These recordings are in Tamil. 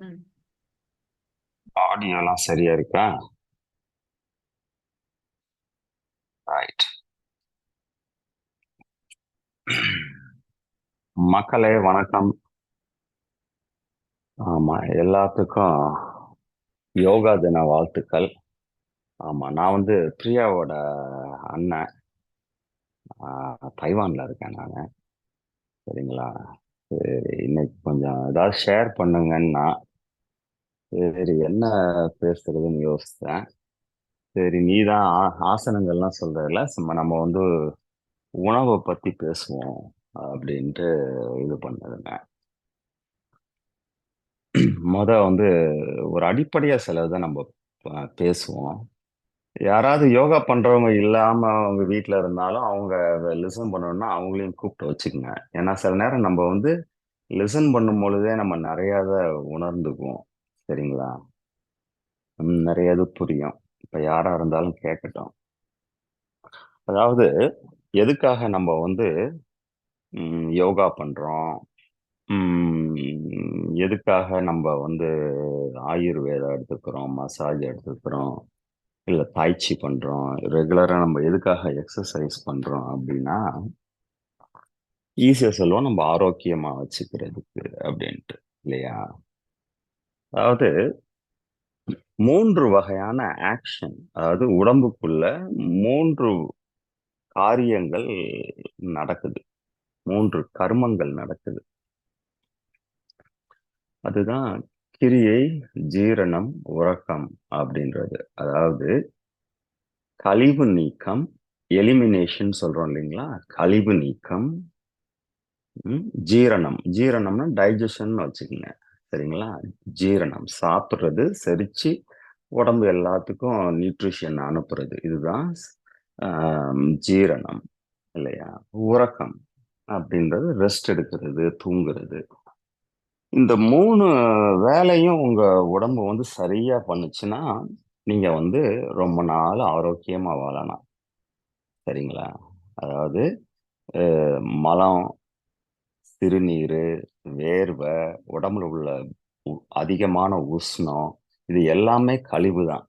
ம். ஆடியோலாம் சரியா இருக்கா? ரைட். மக்களே வணக்கம். ஆமா, எல்லாத்துக்கும் யோகா தின வாழ்த்துக்கள். ஆமா, நான் பிரியாவோட அண்ணன். தைவான்ல இருக்கேன் நானு. சரிங்களா? சரி, இன்னைக்கு கொஞ்சம் ஏதாவது ஷேர் பண்ணுங்கன்னா, சரி என்ன பேசுறதுன்னு யோசித்தேன். சரி, நீதான் ஆசனங்கள்லாம் சொல்றதுல சும்மா நம்ம உணவை பத்தி பேசுவோம் அப்படின்ட்டு இது பண்ணதுங்க. முத ஒரு அடிப்படையா சிலதை நம்ம பேசுவோம். யாராவது யோகா பண்றவங்க இல்லாம அவங்க வீட்ல இருந்தாலும் அவங்க லிசன் பண்ணணும்னா அவங்களையும் கூப்பிட்டு வச்சுக்கோங்க. ஏன்னா சில நேரம் நம்ம லிசன் பண்ணும் பொழுதே நம்ம நிறைய இதை உணர்ந்துக்குவோம். சரிங்களா? நிறைய இது புரியும். இப்ப யாரா இருந்தாலும் கேட்கட்டும். அதாவது எதுக்காக நம்ம யோகா பண்றோம்? எதுக்காக நம்ம ஆயுர்வேதா எடுத்துக்கிறோம், மசாஜ் எடுத்துக்கிறோம், இல்ல தாய்ச்சி பண்றோம், ரெகுலரா நம்ம எதுக்காக எக்ஸசைஸ் பண்றோம் அப்படின்னா, ஈஸியா சொல்லுவோம், நம்ம ஆரோக்கியமா வச்சுக்கிறதுக்கு அப்படின்ட்டு. இல்லையா? அதாவது மூன்று வகையான ஆக்ஷன், அதாவது உடம்புக்குள்ள மூன்று காரியங்கள் நடக்குது, மூன்று கர்மங்கள் நடக்குது. அதுதான் கிரியை, ஜீரணம், உறக்கம் அப்படின்றது. அதாவது கழிவு நீக்கம், எலிமினேஷன் சொல்றோம் இல்லைங்களா? கழிவு நீக்கம். ஜீரணம், ஜீரணம்னா டைஜஷன் வச்சுக்கோங்க. சரிங்களா? ஜீரணம் சாப்பிடுறது, செரிச்சு உடம்பு எல்லாத்துக்கும் நியூட்ரிஷன் அனுப்புறது, இதுதான் ஜீரணம். இல்லையா? உறக்கம் அப்படின்றது ரெஸ்ட் எடுக்கிறது, தூங்குறது. இந்த மூணு வேலையும் உங்க உடம்பு சரியா பண்ணுச்சுன்னா நீங்க ரொம்ப நாள் ஆரோக்கியமா வாழலாம். சரிங்களா? அதாவது மலம், சிறுநீரு, வேர்வை, உடம்புல உள்ள அதிகமான உஷ்ணம், இது எல்லாமே கழிவு தான்.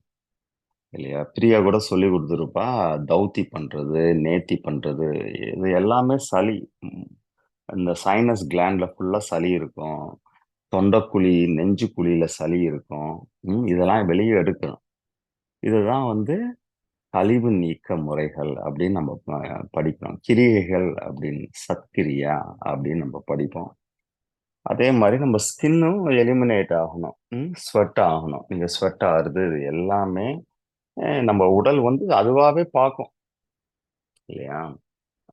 இல்லையா? பிரியா கூட சொல்லி கொடுத்துருப்பா. தௌத்தி பண்றது, நேத்தி பண்றது, இது எல்லாமே சளி. ம், இந்த சைனஸ் கிளாண்ட்ல ஃபுல்லா சளி இருக்கும். தொண்டைக்குழி, நெஞ்சு குழியில சளி இருக்கும். இதெல்லாம் வெளியே எடுக்கணும். இதுதான் கழிவு நீக்க முறைகள் அப்படின்னு நம்ம படிக்கிறோம். கிரியைகள் அப்படின்னு, சத்கிரியா அப்படின்னு நம்ம படிப்போம். அதே மாதிரி நம்ம ஸ்கின்னும் எலிமினேட் ஆகணும். ஸ்வெட் ஆகணும். நீங்க ஸ்வெட் ஆகுறது இது எல்லாமே நம்ம உடல் அதுவாவே பார்க்கும். இல்லையா?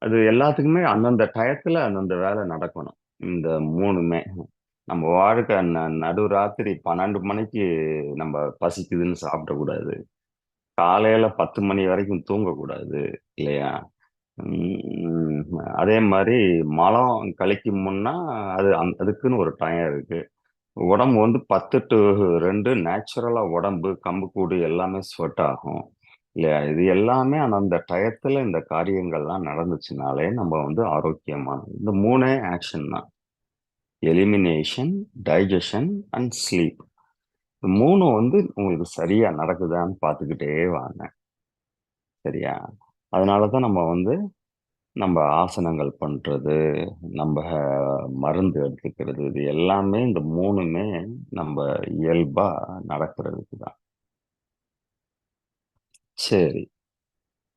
அது எல்லாத்துக்குமே அந்தந்த டயத்துல அந்தந்த வேலை நடக்கணும். இந்த மூணுமே நம்ம வாழ்க்கை நடுராத்திரி 12 மணிக்கு நம்ம பசிக்குதுன்னு சாப்பிடக்கூடாது. காலையில 10 மணி வரைக்கும் தூங்கக்கூடாது. இல்லையா? உம் அதே மாதிரி மலம் கழிக்கும் முன்னா அதுக்குன்னு ஒரு டைம் இருக்கு. உடம்பு 10 to 2 நேச்சுரலா உடம்பு கம்புக்கூடு எல்லாமே ஸ்வெட் ஆகும். இல்லையா? இது எல்லாமே அந்த டயத்துல இந்த காரியங்கள்லாம் நடந்துச்சுனாலே நம்ம ஆரோக்கியமான இந்த மூணே ஆக்ஷன் தான். Elimination, digestion and sleep. இந்த மூணு உங்களுக்கு சரியா நடக்குதான்னு பார்த்துக்கிட்டே வாங்க. சரியா? அதனாலதான் நம்ம ஆசனங்கள் பண்றது, நம்ம மருந்து எடுத்துக்கிறது, இது எல்லாமே இந்த மூணுமே நம்ம இயல்பா நடக்கிறதுக்கு தான். சரி,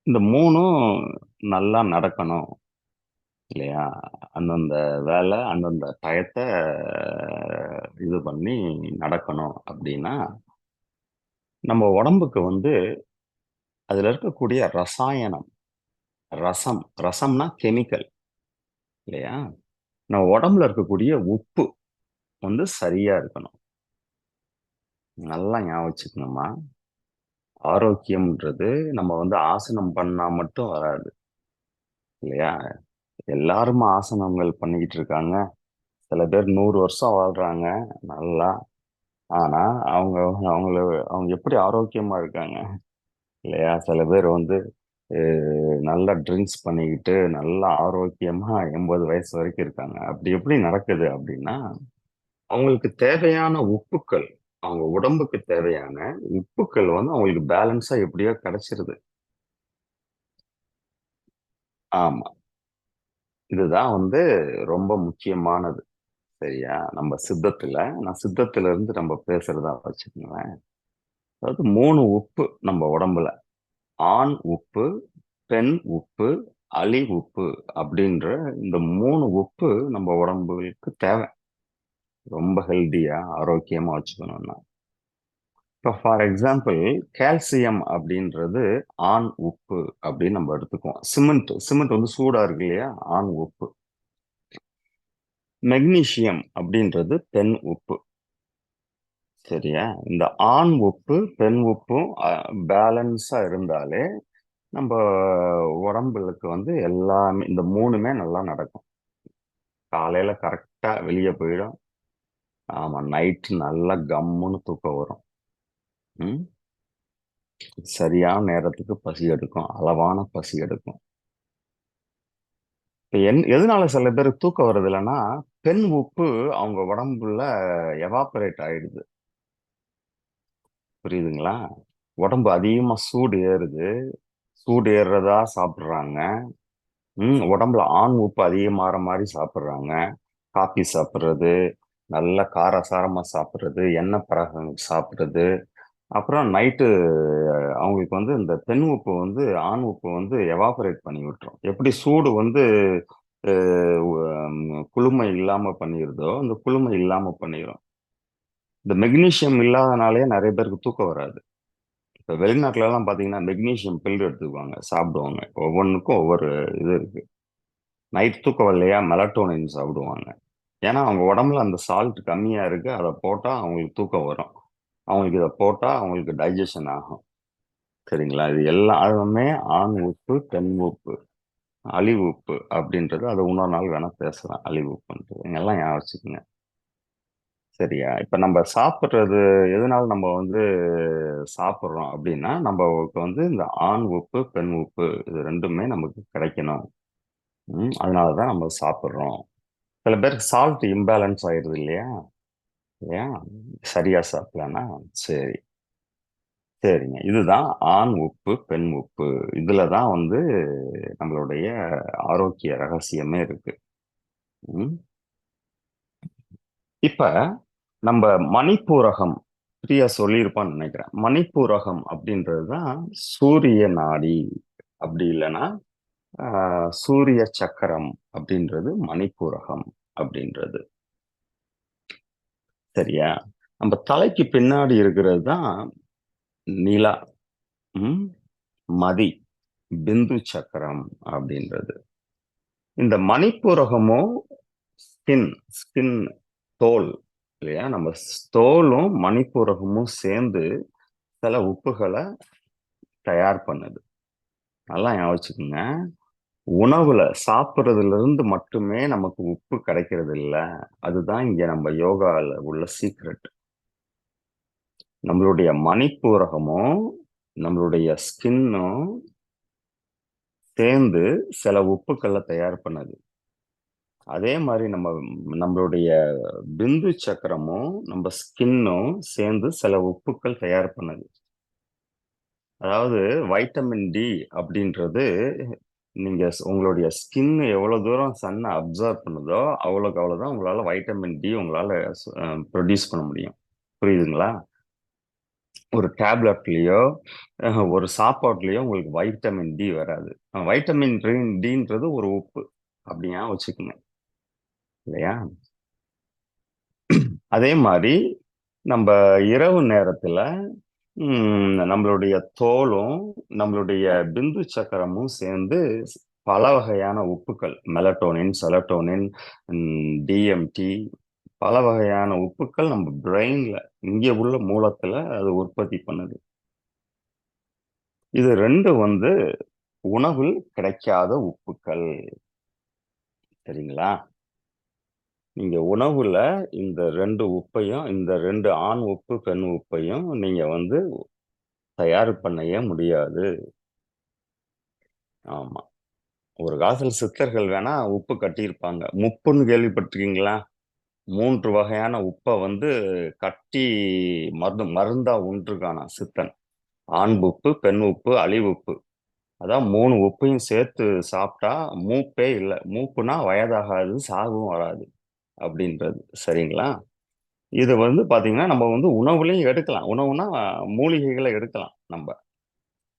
இந்த மூணும் நல்லா நடக்கணும். இல்லையா? அந்தந்த வேலை அந்தந்த டயத்தை இது பண்ணி நடக்கணும் அப்படின்னா நம்ம உடம்புக்கு அதுல இருக்கக்கூடிய ரசாயனம், ரசம், ரசம்னா கெமிக்கல். இல்லையா? நம்ம உடம்புல இருக்கக்கூடிய உப்பு சரியா இருக்கணும். நல்லா ஞாபகம் வச்சுக்கணுமா? ஆரோக்கியம்ன்றது நம்ம ஆசனம் பண்ணா மட்டும் வராது. இல்லையா? எல்லாரும் ஆசனங்கள் பண்ணிக்கிட்டு இருக்காங்க. சில பேர் 100 வருஷம் வாழ்றாங்க நல்லா. ஆனா அவங்க அவங்கள அவங்க எப்படி ஆரோக்கியமா இருக்காங்க? இல்லையா? சில பேர் நல்லா ட்ரிங்க்ஸ் பண்ணிக்கிட்டு நல்லா ஆரோக்கியமா 80 வயசு வரைக்கும் இருக்காங்க. அப்படி எப்படி நடக்குது அப்படின்னா அவங்களுக்கு தேவையான உப்புக்கள், அவங்க உடம்புக்கு தேவையான உப்புக்கள் வந்து அவங்களுக்கு பேலன்ஸா எப்படியோ கிடைச்சிருது. ஆமா. இதுதான் வந்து ரொம்ப முக்கியமானது. சரியா? நம்ம சித்தத்துல நான் சித்தத்துல இருந்து நம்ம பேசுறதா வச்சுக்கங்களேன். அதாவது 3 உப்பு நம்ம உடம்புல. ஆண் உப்பு, பெண் உப்பு, அலி உப்பு அப்படின்ற இந்த 3 உப்பு நம்ம உடம்புக்கு தேவை. ரொம்ப ஹெல்தியா, ஆரோக்கியமா வச்சுக்கணும்னா. இப்போ ஃபார் எக்ஸாம்பிள் கால்சியம் அப்படின்றது ஆண் உப்பு அப்படின்னு நம்ம எடுத்துக்குவோம். சிமெண்ட் சிமெண்ட் வந்து சூடா இருக்கு இல்லையா? ஆண் உப்பு. மெக்னீசியம் அப்படின்றது பெண் உப்பு. சரியா? இந்த ஆண் உப்பு, பெண் உப்பும் பேலன்ஸா இருந்தாலே நம்ம உடம்புக்கு வந்து எல்லாமே இந்த 3மே நல்லா நடக்கும். காலையில கரெக்டா வெளிய போயிடும். ஆமா, நைட் நல்லா கம்முன்னு தூக்கம் வரும். ம். சரியான நேரத்துக்கு பசி எடுக்கும். அளவான பசி எடுக்கும். இப்ப எதனால சில பேருக்கு தூக்கம் வருது இல்லைன்னா, பெண் உப்பு அவங்க உடம்புல எவாப்பரேட் ஆயிடுது. புரியுதுங்களா? உடம்பு அதிகமா சூடு ஏறுது. சூடு ஏறுறதா சாப்பிடுறாங்க. உடம்புல ஆண் உப்பு அதிகமாற மாரி சாப்பிடுறாங்க. காபி சாப்பிடுறது, நல்ல காரசாரமா சாப்பிடுறது, எண்ணெய் பலகாரம் சாப்பிடுறது. அப்புறம் நைட்டு அவங்களுக்கு வந்து இந்த பெண் உப்பு வந்து ஆண் உப்பு வந்து எவாபரேட் பண்ணி விட்டுரும். எப்படி சூடு வந்து குளுமை இல்லாம பண்ணிருதோ, அந்த குளுமை இல்லாம பண்ணிரும். இந்த மெக்னீசியம் இல்லாதனாலேயே நிறைய பேருக்கு தூக்கம் வராது. இப்ப வெளிநாட்டுல எல்லாம் பாத்தீங்கன்னா மெக்னீசியம் பில் எடுத்துக்குவாங்க, சாப்பிடுவாங்க. ஒவ்வொன்றுக்கும் ஒவ்வொரு இது இருக்கு. நைட் தூக்கம் வரலையா மெலட்டோனின் சாப்பிடுவாங்க. ஏன்னா அவங்க உடம்புல அந்த சால்ட் கம்மியா இருக்கு. அதை போட்டா அவங்களுக்கு தூக்கம் வரும். அவங்களுக்கு இதை போட்டா அவங்களுக்கு டைஜஷன் ஆகும். சரிங்களா? இது எல்லாமே ஆண் உப்பு, பெண் உப்பு, அலிவ் உப்பு அப்படின்றது அது இன்னொரு நாள் வேணா பேசலாம். அலிவ் உப்புன்றது எல்லாம் ஞாபகம் வச்சுக்கோங்க. சரியா? இப்ப நம்ம சாப்பிடுறது எதனால நம்ம வந்து சாப்பிடுறோம் அப்படின்னா, நமக்கு வந்து இந்த ஆண் உப்பு, பெண் உப்பு இது 2மே நமக்கு கிடைக்கணும். அதனாலதான் நம்ம சாப்பிடுறோம். சில பேருக்கு சால்ட் இம்பேலன்ஸ் ஆயிருது இல்லையா? இல்லையா? சரியா சாப்பிடலன்னா சரி. சரிங்க. இதுதான் ஆண் உப்பு, பெண் உப்பு. இதுல தான் வந்து நம்மளுடைய ஆரோக்கிய ரகசியமே இருக்கு. ம். இப்ப நம்ம மணிப்பூரகம் பிரியா சொல்லியிருப்பான்னு நினைக்கிறேன். மணிப்பூரகம் அப்படின்றது தான் சூரிய நாடி. அப்படி இல்லைன்னா சூரிய சக்கரம் அப்படின்றது மணிப்பூரகம் அப்படின்றது. சரியா? நம்ம தலைக்கு பின்னாடி இருக்கிறது தான் நிலா. ம். மதி, பிந்து சக்கரம் அப்படின்றது. இந்த மணிப்பூரகமும் ஸ்கின் ஸ்கின் தோல் இல்லையா? நம்ம தோலும் மணிப்பூரகமும் சேர்ந்து சில உப்புகளை தயார் பண்ணுது. நல்லா ஞாபகம் வச்சுக்கோங்க. உணவுல சாப்பிடுறதுல இருந்து மட்டுமே நமக்கு உப்பு கிடைக்கிறது இல்ல. அதுதான் இங்க நம்ம யோகால உள்ள சீக்ரெட். நம்மளுடைய மணிப்பூரகமும் நம்மளுடைய ஸ்கின்னும் சேர்ந்து சில உப்புக்களை தயார் பண்ணுது. அதே மாதிரி நம்மளுடைய பிந்து சக்கரமும் நம்ம ஸ்கின்னும் சேர்ந்து சில உப்புக்கள் தயார் பண்ணுது. அதாவது வைட்டமின் டி அப்படின்றது நீங்க உங்களுடைய ஸ்கின் எவ்வளவு தூரம் சன்னை அப்சர்வ் பண்ணுதோ அவ்வளோக்கு அவ்வளவுதான் உங்களால வைட்டமின் டி உங்களால ப்ரொடியூஸ் பண்ண முடியும். புரியுதுங்களா? ஒரு டேப்லெட்லயோ ஒரு சாப்பாட்லயோ உங்களுக்கு வைட்டமின் டி வராது. வைட்டமின் டின்றது ஒரு உப்பு. அப்படியா வச்சுக்கோங்க. இல்லையா? அதே மாதிரி நம்ம இரவு நேரத்துல நம்மளுடைய தோலும் நம்மளுடைய பிந்து சக்கரமும் சேர்ந்து பல வகையான உப்புக்கள் மெலட்டோனின், செலட்டோனின், டிஎம்டி பல வகையான உப்புக்கள் நம்ம பிரெயின்ல இங்க உள்ள மூலத்துல அது உற்பத்தி பண்ணுது. இது 2 வந்து உணவில் கிடைக்காத உப்புக்கள். சரிங்களா? நீங்க உணவுல இந்த 2 உப்பையும் இந்த 2 ஆண் உப்பு, பெண் உப்பையும் நீங்க வந்து தயார் பண்ணவே முடியாது. ஆமா. ஒரு காலத்துல சித்தர்கள் வேணா உப்பு கட்டியிருப்பாங்க. முப்புன்னு கேள்விப்பட்டிருக்கீங்களா? 3 வகையான உப்ப வந்து கட்டி மருந்தா உண்ருக்கானா சித்தன். ஆண் உப்பு, பெண் உப்பு, அழி உப்பு. அதான் 3 உப்பையும் சேர்த்து சாப்பிட்டா மூப்பே இல்ல. மூப்புனா வயதாகாது, சாவும் வராது அப்படின்றது. சரிங்களா? இது வந்து பார்த்தீங்கன்னா, நம்ம வந்து உணவுலயும் எடுக்கலாம். உணவுனா மூலிகைகள எடுக்கலாம் நம்ப.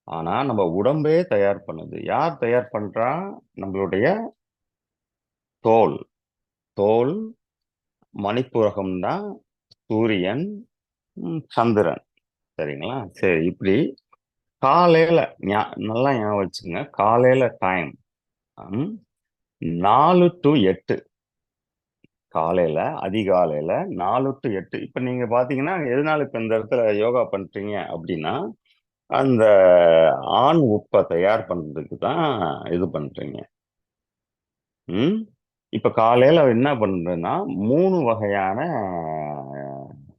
ஆனா, நம்ம உடம்பே தயார் பண்ணுது. யார் தயார் பண்றா? நம்மளுடைய தோல். தோல், மணிப்புரகம் தான் சூரியன், சந்திரன். சரிங்களா? சரி இப்படி காலையில நல்லா ஞாபகம் வச்சுக்கங்க. காலையில டைம் ம் 4 டூ 8 காலையில, அதிகாலையில 4 டூ 8 இப்ப நீங்க பார்த்தீங்கன்னா, எதனால இப்ப இந்த இடத்துல யோகா பண்றீங்க அப்படின்னா, அந்த ஆண் உப்ப தயார் பண்றதுக்கு தான் இது பண்றீங்க. ம். இப்ப காலையில என்ன பண்றேன்னா, 3 வகையான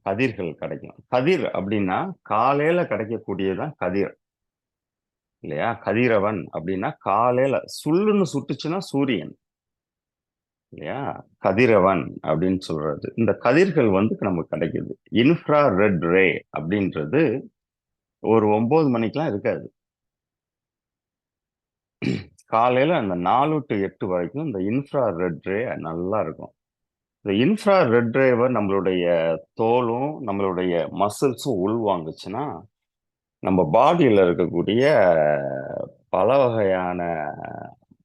கதிர்கள் கிடைக்கும். கதிர் அப்படின்னா, காலையில கிடைக்கக்கூடியது தான் கதிர். இல்லையா? கதிரவன் அப்படின்னா, காலையில சுள்ளுன்னு சுட்டுச்சுன்னா சூரியன். இல்லையா? கதிரவன் அப்படின்னு சொல்றது. இந்த கதிர்கள் வந்து நமக்கு கிடைக்குது. இன்ஃப்ரா ரெட் ரே அப்படின்றது ஒரு 9 மணிக்கெல்லாம் இருக்காது. காலையில அந்த 4 டூ 8 வரைக்கும் இந்த இன்ஃப்ரா ரெட் ரே நல்லா இருக்கும். இந்த இன்ஃப்ரா ரெட் ரேவ நம்மளுடைய தோலும், நம்மளுடைய மசில்ஸும் உள்வாங்குச்சுன்னா, நம்ம பாடியில இருக்கக்கூடிய பல வகையான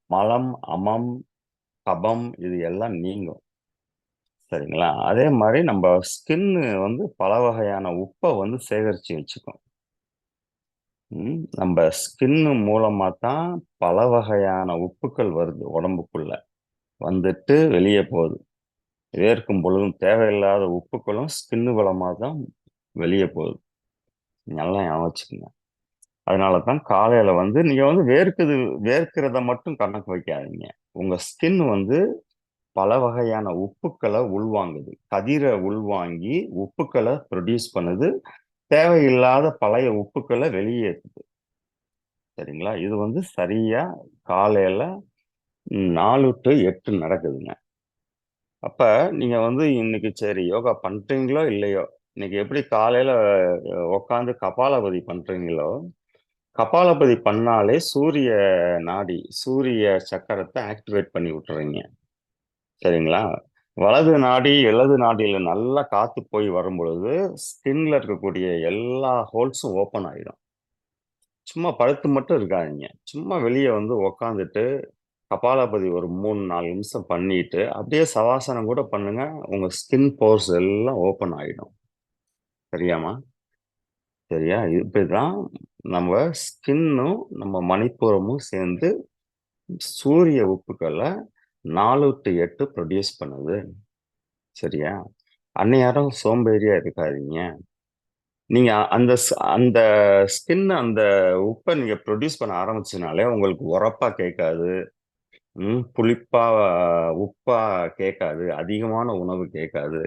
மலம், அமம், கபம் இது எல்லாம் நீங்கும். சரிங்களா? அதே மாரி நம்ம ஸ்கின்னு வந்து பல வகையான உப்ப வந்து சேகரிச்சு வச்சுக்கும். நம்ம ஸ்கின்னு மூலமா தான் பல வகையான உப்புக்கள் வருது உடம்புக்குள்ள. வந்துட்டு வெளிய போகுது. வேர்க்கும் பொழுதும் தேவையில்லாத உப்புக்களும் ஸ்கின்னு மூலமா தான் வெளிய போகுது. நல்லா ஞாபகம் வச்சுக்கங்க. அதனால தான் காலையில வந்து நீங்க வந்து வேர்க்கிறத மட்டும் கணக்கு வைக்காதீங்க. உங்க ஸ்கின் வந்து பல வகையான உப்புக்கள உள்வாங்குது. கதிர உள்வாங்கி உப்புக்கள புரொடியூஸ் பண்ணுது. தேவையில்லாத பழைய உப்புக்கள வெளியேத்துது. சரிங்களா? இது வந்து சரியா காலையில 4 டூ 8 நடக்குதுங்க. அப்ப நீங்க வந்து இன்னைக்கு சரி யோகா பண்றீங்களோ இல்லையோ, இன்னைக்கு எப்படி காலையில உட்காந்து கபாலபதி பண்றீங்களோ, கபாலபதி பண்ணாலே சூரிய நாடி, சூரிய சக்கரத்த ஆக்டிவேட் பண்ணி விட்டுறீங்க. சரிங்களா? வலது நாடி, இடது நாடியில நல்லா காத்து போய் வரும்பொழுது, ஸ்கின்ல இருக்கக்கூடிய எல்லா ஹோல்ஸும் ஓப்பன் ஆயிடும். சும்மா படுத்து மட்டும் இருக்காதீங்க. சும்மா வெளிய வந்து உட்காந்துட்டு, கபாலபதி ஒரு 3, 4 நிமிஷம் பண்ணிட்டு, அப்படியே சவாசனம் கூட பண்ணுங்க. உங்க ஸ்கின் போர்ஸ் எல்லாம் ஓப்பன் ஆயிடும். சரியாம்மா? சரியா? இப்படிதான் நம்ம ஸ்கின்னும், நம்ம மணிப்புரமும் சேர்ந்து சூரிய உப்புக்கள 4 டூ 8 புரொடியூஸ் பண்ணுது. சரியா? அந்நேரம் சோம்பேறியா இருக்காதீங்க. நீங்க அந்த ஸ்கின் அந்த உப்ப நீங்க புரொடியூஸ் பண்ண ஆரம்பிச்சதுனாலே, உங்களுக்கு உரப்பா கேட்காது. புளிப்பா, உப்பா கேட்காது. அதிகமான உணவு கேட்காது.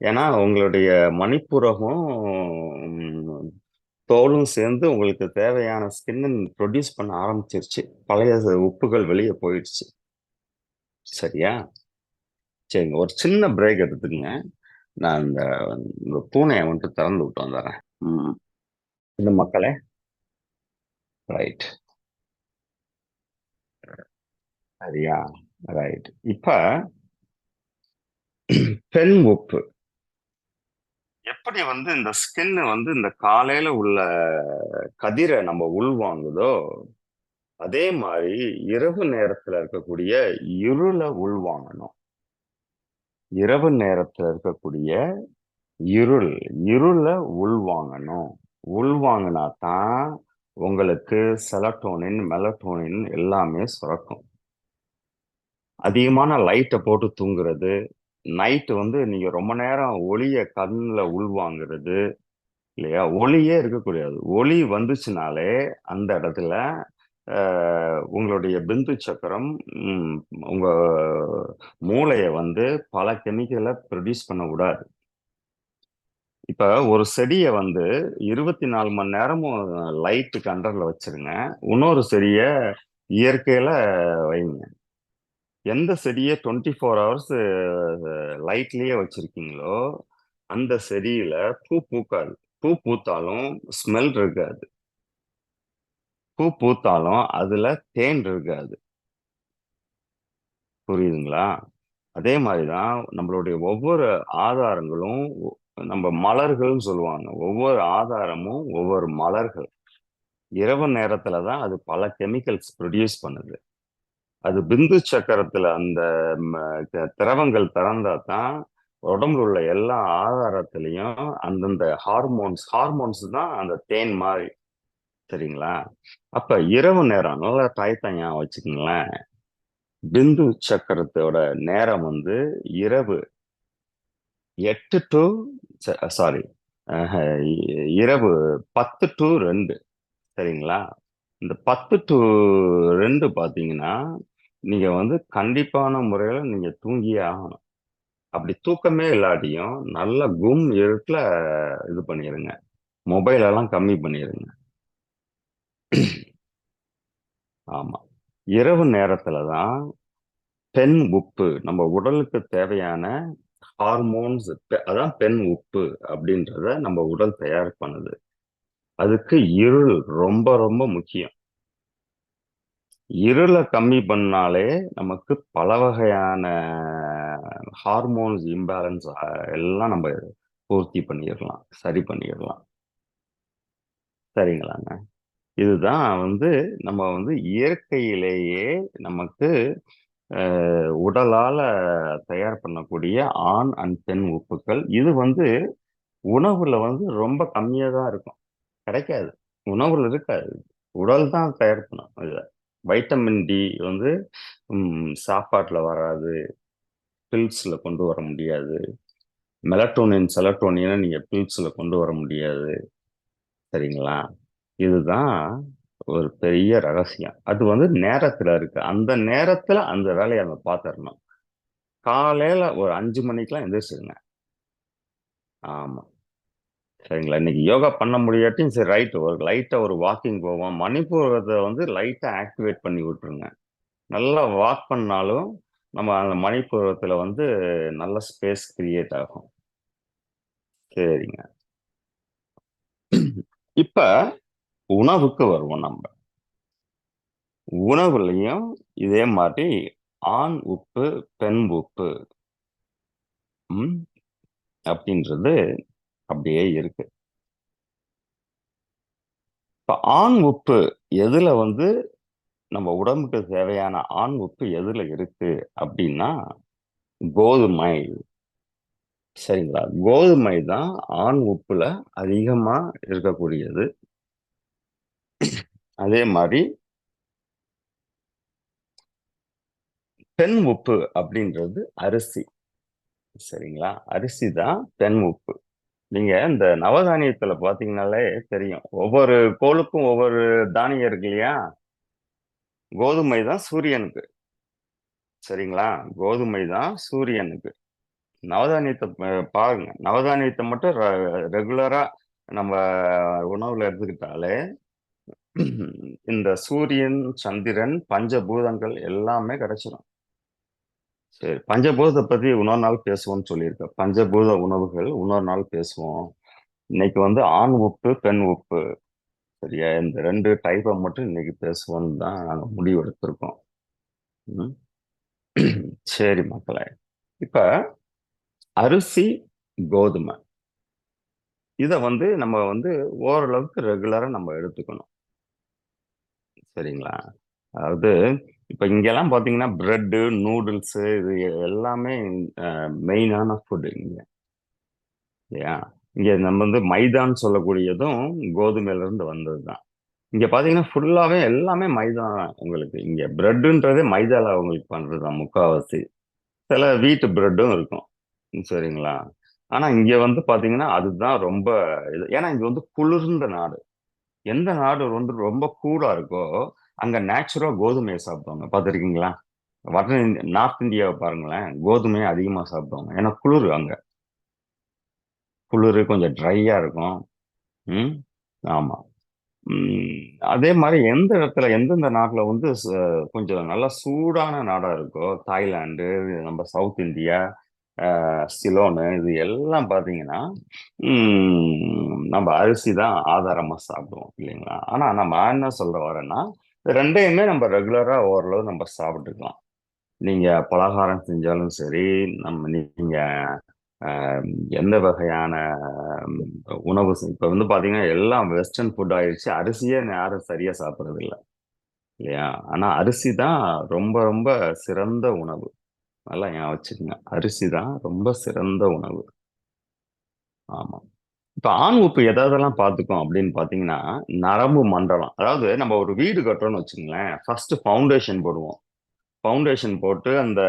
ஏன்னா, உங்களுடைய மணிப்புரகம், ம் தோலும் சேர்ந்து உங்களுக்கு தேவையான ஸ்கின்ன புரொடியூஸ் பண்ண ஆரம்பிச்சிருச்சு. பழைய உப்புகள் வெளிய போயிடுச்சு. சரியா? சரிங்க. ஒரு சின்ன பிரேக் எடுத்துக்கங்க. நான் இந்த பூனைய மட்டும் திறந்து விட்டு வந்துர்றேன். ம். இந்த மக்களே. ரைட். சரியா? ரைட். இப்ப பெண் உப்பு. எப்படி வந்து இந்த ஸ்கின் வந்து இந்த காலையில உள்ள கதிர நம்ம உள்வாங்குதோ, அதே மாரி இரவு நேரத்துல இருக்கக்கூடிய இருள உள்வாங்கணும். இரவு நேரத்துல இருக்கக்கூடிய இருள், இருள உள்வாங்கணும். உள்வாங்குனா தான் உங்களுக்கு செலட்டோனின், மெலட்டோனின் எல்லாமே சுரக்கும். அதிகமான லைட்ட போட்டு தூங்குறது, நைட் வந்து நீங்க ரொம்ப நேரம் ஒளிய கண்ல உள்வாங்குறது, இல்லையா? ஒளியே இருக்கக்கூடாது. ஒளி வந்துச்சுனாலே அந்த இடத்துல அ உங்களுடைய பிந்து சக்கரம், ம் உங்க மூளைய வந்து பல கெமிக்கல புரொடியூஸ் பண்ண விடாது. இப்ப ஒரு செடிய வந்து 24 மணி நேரமும் லைட்டுக்கு அண்டர்ல வச்சிருங்க. இன்னொரு செடிய இயற்கையில வைங்க. எந்த செடியை 24 ஹவர்ஸ் லைட்லயே வச்சிருக்கீங்களோ அந்த செடியில பூ பூக்காது. பூ பூத்தாலும் ஸ்மெல் இருக்காது. பூ பூத்தாலும் அதுல தேன் இருக்காது. புரியுதுங்களா? அதே மாதிரிதான் நம்மளுடைய ஒவ்வொரு ஆதாரங்களும் நம்ம மலர்கள்னு சொல்லுவாங்க. ஒவ்வொரு ஆதாரமும் ஒவ்வொரு மலர்கள். இரவு நேரத்துல தான் அது பல கெமிக்கல்ஸ் ப்ரொடியூஸ் பண்ணுது. அது பிந்து சக்கரத்துல அந்த திரவங்கள் திறந்தா தான் உடம்புல உள்ள எல்லா ஆதாரத்திலையும் அந்தந்த ஹார்மோன்ஸ் ஹார்மோன்ஸ் தான் அந்த தேன் மாதிரி. சரிங்களா? அப்ப இரவு நேரம் நல்லா டயத்தை வச்சுக்கங்களேன். பிந்து சக்கரத்தோட நேரம் வந்து இரவு 8 டு சாரி இரவு 10 to 2. சரிங்களா? இந்த 10 to 2 பாத்தீங்கன்னா நீங்க வந்து கண்டிப்பான முறையில நீங்க தூங்கியே ஆகணும். அப்படி தூக்கமே இல்லாட்டியும் நல்ல கும் இருட்டுல இது பண்ணிருங்க. மொபைல் எல்லாம் கம்மி பண்ணிருங்க. ஆமா. இரவு நேரத்துல தான் பெண் உப்பு நம்ம உடலுக்கு தேவையான ஹார்மோன்ஸ், அதான் பெண் உப்பு அப்படின்றத நம்ம உடல் தயார் பண்ணுது. அதுக்கு இருள் ரொம்ப ரொம்ப முக்கியம். இருளை கம்மி பண்ணாலே நமக்கு பல வகையான ஹார்மோன்ஸ் இம்பேலன்ஸ் எல்லாம் நம்ம பூர்த்தி பண்ணிடலாம், சரி பண்ணிடலாம். சரிங்களாங்க? இதுதான் வந்து நம்ம வந்து இயற்கையிலேயே நமக்கு உடலால தயார் பண்ணக்கூடிய ஆண் அண்ட் பெண் உப்புக்கள். இது வந்து உணவுல வந்து ரொம்ப கம்மியா தான் இருக்கும். கிடைக்காது. உணவுல இருக்காது. உடல் தான் தயார் பண்ணும் இத. வைட்டமின் டி வந்து சாப்பாட்டுல வராது. பில்ஸ்ல கொண்டு வர முடியாது. மெலட்டோனின், செலட்டோனினை நீங்க பில்ஸ்ல கொண்டு வர முடியாது. சரிங்களா? இதுதான் ஒரு பெரிய ரகசியம். அது வந்து நேரத்துல இருக்கு. அந்த நேரத்துல அந்த வேலையை நம்ம பார்த்துடணும். காலையில ஒரு 5 மணிக்கெல்லாம் எந்திரிச்சிருங்க. ஆமா. சரிங்களா? இன்னைக்கு யோகா பண்ண முடியாட்டியும் சரி, ரைட், ஒரு லைட்டா ஒரு வாக்கிங் போவோம். மணிப்பூரகத்தை வந்து லைட்டா ஆக்டிவேட் பண்ணி விட்டுருங்க. நல்லா வாக் பண்ணாலும் நம்ம அந்த மணிப்பூரகத்துல வந்து நல்ல ஸ்பேஸ் கிரியேட் ஆகும். சரிங்க. இப்ப உணவுக்கு வருவோம் நம்ம. உணவுலையும் இதே மாதிரி ஆண் உப்பு, பெண் உப்பு ம், அப்படின்றது அப்படியே இருக்கு. இப்ப ஆண் உப்பு எதுல வந்து நம்ம உடம்புக்கு தேவையான ஆண் உப்பு எதுல இருக்கு அப்படின்னா கோதுமை. சரிங்களா? கோதுமை தான் ஆண் உப்புல அதிகமா இருக்கக்கூடியது. அதே மாதிரி பெண் உப்பு அப்படின்றது அரிசி. சரிங்களா? அரிசி தான் பெண் உப்பு. நீங்க இந்த நவதானியத்துல பாத்தீங்கன்னாலே தெரியும். ஒவ்வொரு கோளுக்கும் ஒவ்வொரு தானியம் இருக்கு இல்லையா? கோதுமை தான் சூரியனுக்கு. சரிங்களா? கோதுமை தான் சூரியனுக்கு. நவதானியத்தை பாருங்க. நவதானியத்தை மட்டும் ரெகுலரா நம்ம உணவுல எடுத்துக்கிட்டாலே இந்த சூரியன், சந்திரன், பஞ்சபூதங்கள் எல்லாமே கிடைச்சிடும். சரி, பஞ்சபூதத்தை பத்தி இன்னொரு நாள் பேசுவோம்னு சொல்லியிருக்கேன். பஞ்சபூத உணவுகள் இன்னொரு நாள் பேசுவோம். இன்னைக்கு வந்து ஆண் உப்பு, பெண் உப்பு, சரியா? இந்த 2 டைப்பை மட்டும் இன்னைக்கு பேசுவோம்னு தான் நாங்க முடிவு எடுத்திருக்கோம். ம். சரி மக்களே. இப்ப அரிசி, கோதுமை இத வந்து நம்ம வந்து ஓரளவுக்கு ரெகுலரா நம்ம எடுத்துக்கணும். சரிங்களா? அதாவது இப்ப இங்கெல்லாம் பாத்தீங்கன்னா பிரெட்டு, நூடுல்ஸ் இது எல்லாமே மெயினான ஃபுட் இங்க. இல்லையா? இங்க நம்ம வந்து மைதான்னு சொல்லக்கூடியதும் கோதுமையில இருந்து வந்ததுதான். இங்க பாத்தீங்கன்னா ஃபுல்லாவே எல்லாமே மைதா தான் உங்களுக்கு. இங்க பிரெட்ன்றதே மைதால உங்களுக்கு பண்றதுதான் முக்காவாசி. சில வீட்டு பிரெட்டும் இருக்கும். சரிங்களா? ஆனா இங்க வந்து பாத்தீங்கன்னா அதுதான் ரொம்ப இது. ஏன்னா இங்க வந்து குளிர்ந்த நாடு. எந்த நாடு வந்து ரொம்ப கூலா இருக்கோ அங்க நேச்சுரலா கோதுமையை சாப்பிடுவாங்க. பார்த்திருக்கீங்களா? நார்த் இந்தியாவை பாருங்களேன். கோதுமையை அதிகமா சாப்பிடுவாங்க. ஏன்னா குளிர் அங்க. குளிர் கொஞ்சம் ட்ரையா இருக்கும். ம். ஆமா. ம், அதே மாதிரி எந்த இடத்துல எந்தெந்த நாட்டுல வந்து கொஞ்சம் நல்லா சூடான நாடா இருக்கோ, தாய்லாந்து, நம்ம சவுத் இந்தியா, சிலோனு, இது எல்லாம் பாத்தீங்கன்னா நம்ம அரிசி தான் ஆதாரமா சாப்பிடுவோம் இல்லைங்களா? ஆனா நான் என்ன சொல்ல வரேன்னா, ரெண்டையுமே நம்ம ரெகுலரா ஓரளவு நம்ம சாப்பிட்டுக்கலாம். நீங்க பலகாரம் செஞ்சாலும் சரி, நீங்க அஹ், எந்த வகையான ஹம், உணவு இப்ப வந்து பாத்தீங்கன்னா எல்லாம் வெஸ்டர்ன் ஃபுட் ஆயிடுச்சு. அரிசியே யாரும் சரியா சாப்பிடுறது இல்ல இல்லையா? ஆனா அரிசி தான் ரொம்ப ரொம்ப சிறந்த உணவு. நல்லா ஞாபகம் வச்சுக்கோங்க. அரிசி தான் ரொம்ப சிறந்த உணவு. ஆமா. இப்ப ஆண் உப்பு எதெல்லாம் பார்த்துக்கும் அப்படின்னு பாத்தீங்கன்னா, நரம்பு மண்டலம். அதாவது நம்ம ஒரு வீடு கட்டுறோம்னு வச்சுங்களேன், ஃபர்ஸ்ட் ஃபவுண்டேஷன் போடுவோம். ஃபவுண்டேஷன் போட்டு அந்த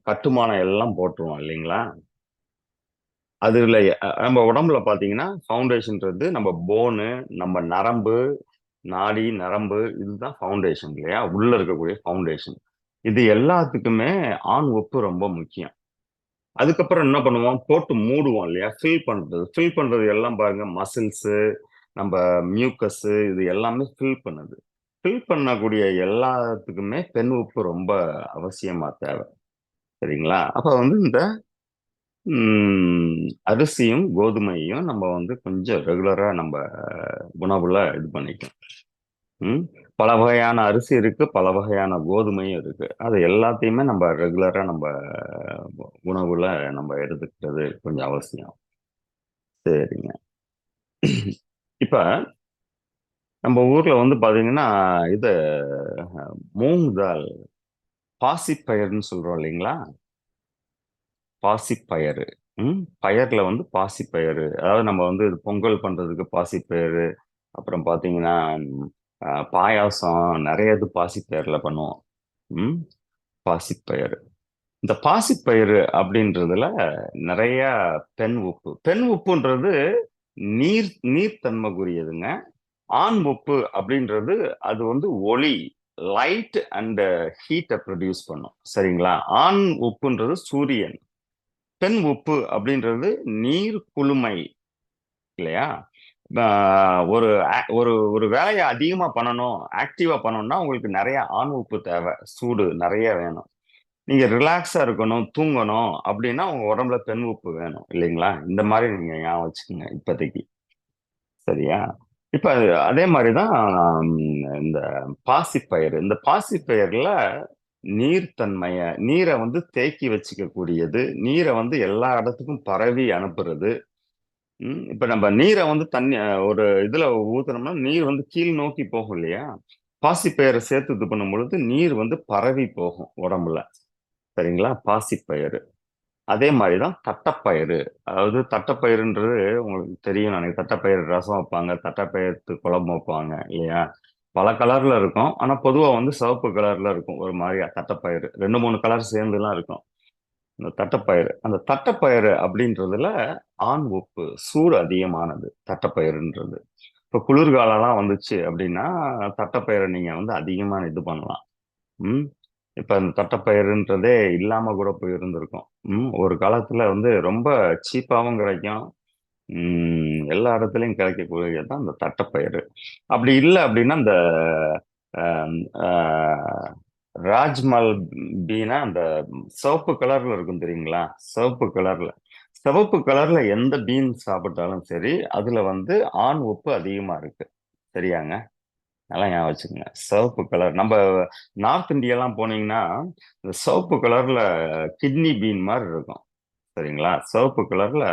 கட்டுமானம் எல்லாம் போட்டுருவோம் இல்லைங்களா? அதுல நம்ம உடம்புல பாத்தீங்கன்னா ஃபவுண்டேஷன்ன்றது நம்ம போனு, நம்ம நரம்பு, நாடி, நரம்பு, இதுதான் ஃபவுண்டேஷன் இல்லையா? உள்ள இருக்கக்கூடிய ஃபவுண்டேஷன். இது எல்லாத்துக்குமே ஆண் உப்பு ரொம்ப முக்கியம். அதுக்கப்புறம் என்ன பண்ணுவோம்? போட்டு மூடுவோம் இல்லையா? ஃபில் பண்றது. ஃபில் பண்றது எல்லாம் பாருங்க, மசில்ஸு, நம்ம மியூக்கஸு, இது எல்லாமே ஃபில் பண்ணுது. ஃபில் பண்ணக்கூடிய எல்லாத்துக்குமே பெண் உப்பு ரொம்ப அவசியமா தேவை. சரிங்களா? அப்ப வந்து இந்த அரிசியும், கோதுமையும் நம்ம வந்து கொஞ்சம் ரெகுலரா நம்ம உணவுல இது பண்ணிக்கலாம். ம். பல வகையான அரிசி இருக்கு, பல வகையான கோதுமையும் இருக்கு. அது எல்லாத்தையுமே நம்ம ரெகுலரா நம்ம உணவுல நம்ம எடுத்துக்கிறது கொஞ்சம் அவசியம். சரிங்க. இப்ப நம்ம ஊர்ல வந்து பாத்தீங்கன்னா, இது மூங் தால், பாசிப்பயர்ன்னு சொல்றோம் இல்லைங்களா? பாசிப்பயறு. பயர்ல வந்து பாசிப்பயறு. அதாவது நம்ம வந்து இது பொங்கல் பண்றதுக்கு பாசிப்பயறு, அப்புறம் பாத்தீங்கன்னா, பாயாசம் நெறைய இது பாசிப்பயர்ல பண்ணுவோம். ம். பாசிப்பயறு. இந்த பாசிப்பயிறு அப்படின்றதுல நிறைய பெண் உப்பு. பெண் உப்புன்றது நீர்த்தன்மைக்குரியதுங்க. ஆண் உப்பு அப்படின்றது அது வந்து ஒளி, லைட் அண்ட் ஹீட்டை ப்ரொடியூஸ் பண்ணும். சரிங்களா? ஆண் உப்புன்றது சூரியன். பெண் உப்பு அப்படின்றது நீர் குளுமை இல்லையா? ஒரு ஒரு ஒரு வேலையை அதிகமா பண்ணணும், ஆக்டிவா பண்ணணும்னா உங்களுக்கு நிறைய ஆண் உப்பு தேவை. சூடு நிறைய வேணும். நீங்க ரிலாக்ஸா இருக்கணும், தூங்கணும் அப்படின்னா உங்க உடம்புல பெண் உப்பு வேணும் இல்லைங்களா? இந்த மாதிரி நீங்க ஞாபகம் வச்சுக்கோங்க இப்போதைக்கு. சரியா? இப்ப அதே மாதிரிதான் இந்த பாசிப்பயிறு. இந்த பாசிப்பயிறுல நீர்த்தன்மைய, நீரை வந்து தேக்கி வச்சுக்க கூடியது, நீரை வந்து எல்லா இடத்துக்கும் பரவி அனுப்புறது. இப்ப நம்ம நீரை வந்து தண்ணி ஒரு இதுல ஊத்துனோம்னா நீர் வந்து கீழ் நோக்கி போகும் இல்லையா? பாசிப்பயிரை சேர்த்து இது பண்ணும் பொழுது நீர் வந்து பரவி போகும் உடம்புல. சரிங்களா? பாசிப்பயிறு. அதே மாதிரி தான் தட்டப்பயிறு. அதாவது தட்டப்பயிறுன்றது உங்களுக்கு தெரியும் நினைக்கிறேன். தட்டப்பயிறு ரசம் வைப்பாங்க, தட்டப்பயிறு குழம்பு வைப்பாங்க இல்லையா? பல கலர்ல இருக்கும். ஆனா பொதுவா வந்து சிவப்பு கலர்ல இருக்கும். ஒரு மாதிரியா தட்டப்பயிறு. 2, 3 கலர் சேர்ந்துலாம் இருக்கும். இந்த தட்டப்பயிறு. அந்த தட்டப்பயிறு அப்படின்றதுல ஆண் உப்பு, சூடு அதிகமானது தட்டப்பயிறுன்றது. இப்ப குளிர்காலம்லாம் வந்துச்சு அப்படின்னா, தட்டப்பயிரை நீங்க வந்து அதிகமா இது பண்ணலாம். ம். இப்ப அந்த தட்டப்பயிறுன்றதே இல்லாம கூட போய் இருந்திருக்கும். ஒரு காலத்துல வந்து ரொம்ப சீப்பாவும் கிடைக்கும். எல்லா இடத்துலயும் கிடைக்கக்கூடியது தான் இந்த தட்டப்பயிறு. அப்படி இல்ல அப்படின்னா, இந்த அம் அ ராஜ்மல் பீனா அந்த சிவப்பு கலர்ல இருக்கும் தெரியுங்களா? சிவப்பு கலர்ல. சிவப்பு கலர்ல எந்த பீன் சாப்பிட்டாலும் சரி, அதுல வந்து ஆண் உப்பு அதிகமா இருக்கு. சரியாங்க? நல்லா ஞாபகம் வச்சுக்கோங்க. சிவப்பு கலர். நம்ம நார்த் இந்தியாலாம் போனீங்கன்னா, இந்த சிவப்பு கலர்ல கிட்னி பீன் மாரி இருக்கும். சரிங்களா? சிவப்பு கலர்ல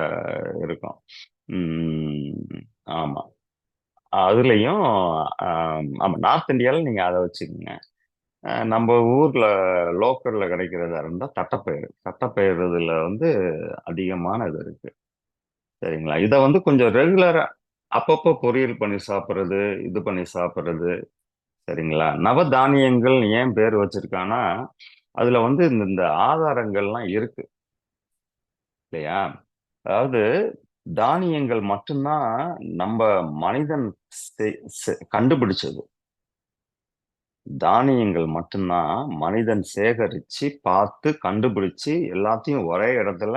இருக்கும். ம். ஆமா. அதுலயும் ஆமா. நார்த் இந்தியால நீங்க அத வச்சுக்கங்க. நம்ம ஊர்ல லோக்கல்ல கிடைக்கிறதா இருந்தா தட்டப்பயிறு. தட்டப்பயிறு இதுல வந்து அதிகமான இது இருக்கு. சரிங்களா? இத வந்து கொஞ்சம் ரெகுலரா அப்பப்போ பொரியல் பண்ணி சாப்பிடுறது, இது பண்ணி சாப்பிடுறது. சரிங்களா? நவதானியங்கள் ஏன் பேர் வச்சிருக்கான்னா, அதுல வந்து இந்த இந்த ஆதாரங்கள்லாம் இருக்கு இல்லையா? அதாவது தானியங்கள் மட்டும்தான் நம்ம மனிதன் கண்டுபிடிச்சது. தானியங்கள் மட்டும்தான் மனிதன் சேகரிச்சு, பார்த்து, கண்டுபிடிச்சு எல்லாத்தையும் ஒரே இடத்துல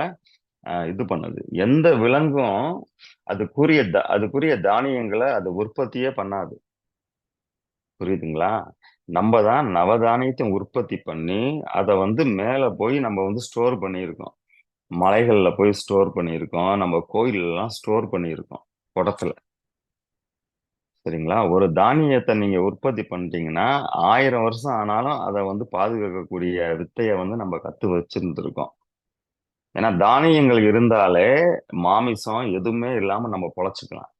இது பண்ணுது. எந்த விலங்கும் அதுக்குரிய தானியங்களை அது உற்பத்தியே பண்ணாது. புரியுதுங்களா? நம்ம தான் நவதானியத்தை உற்பத்தி பண்ணி அதை வந்து மேல போய் நம்ம வந்து ஸ்டோர் பண்ணியிருக்கோம். மலைகள்ல போய் ஸ்டோர் பண்ணியிருக்கோம். நம்ம கோயில்ல எல்லாம் ஸ்டோர் பண்ணியிருக்கோம் குடத்துல. சரிங்களா? ஒரு தானியத்தை நீங்க உற்பத்தி பண்ணிட்டீங்கன்னா 1000 வருஷம் ஆனாலும் அதை வந்து பாதுகாக்கக்கூடிய வித்தையை வந்து நம்ம கத்து வச்சிருந்திருக்கோம். ஏன்னா தானியங்கள் இருந்தாலே மாமிசம் எதுவுமே இல்லாம நம்ம பொழைச்சுக்கலாம்.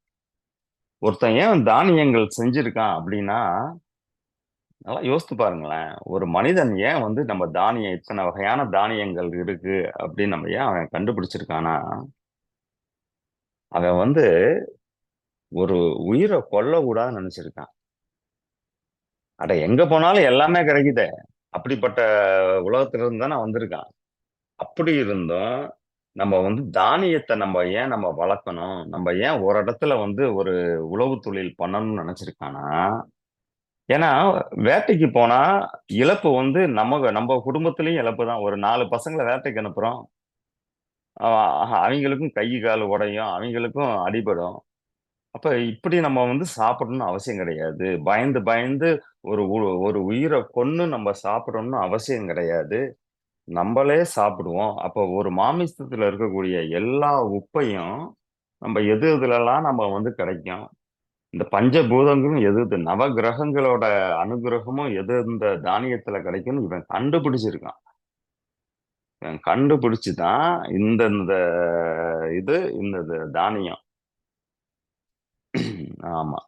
ஒருத்தன் ஏன் தானியங்கள் செஞ்சிருக்கான் அப்படின்னா, நல்லா யோசித்து பாருங்களேன். ஒரு மனிதன் ஏன் வந்து நம்ம தானியம் இத்தனை வகையான தானியங்கள் இருக்கு அப்படின்னு நம்ம ஏன் அவன் கண்டுபிடிச்சிருக்கானா, அவன் வந்து ஒரு உயிரை கொல்லக்கூடாதுன்னு நினைச்சிருக்கான். அட எங்க போனாலும் எல்லாமே கிடைக்குதே. அப்படிப்பட்ட உலகத்துல இருந்து தானே வந்திருக்கான். அப்படி இருந்தும் நம்ம வந்து தானியத்தை நம்ம ஏன் வளர்க்கணும், நம்ம ஏன் ஒரு இடத்துல வந்து ஒரு உழவு தொழில் பண்ணணும்னு நினைச்சிருக்கானா, ஏன்னா வேட்டைக்கு போனா இழப்பு வந்து நம்ம குடும்பத்திலயும் இழப்பு தான். ஒரு 4 பசங்களை வேட்டைக்கு அனுப்புறோம். அவங்களுக்கும் கை கால் உடையும், அவங்களுக்கும் அடிபடும். அப்ப இப்படி நம்ம வந்து சாப்பிடணும்னு அவசியம் கிடையாது. பயந்து பயந்து ஒரு உயிரை கொன்னு நம்ம சாப்பிடணும்னு அவசியம் கிடையாது. நம்மளே சாப்பிடுவோம். அப்போ ஒரு மாமிசத்துல இருக்கக்கூடிய எல்லா உப்பையும் நம்ம எது எதுலலாம் நம்ம வந்து கிடைக்கும். இந்த பஞ்சபூதங்களும் எது எது நவகிரகங்களோட அனுகிரகமும் எது இந்த தானியத்துல கிடைக்கும்னு இவன் கண்டுபிடிச்சிருக்கான். இவன் கண்டுபிடிச்சு தான் இந்த இந்த இந்த தானியம். ஆமா.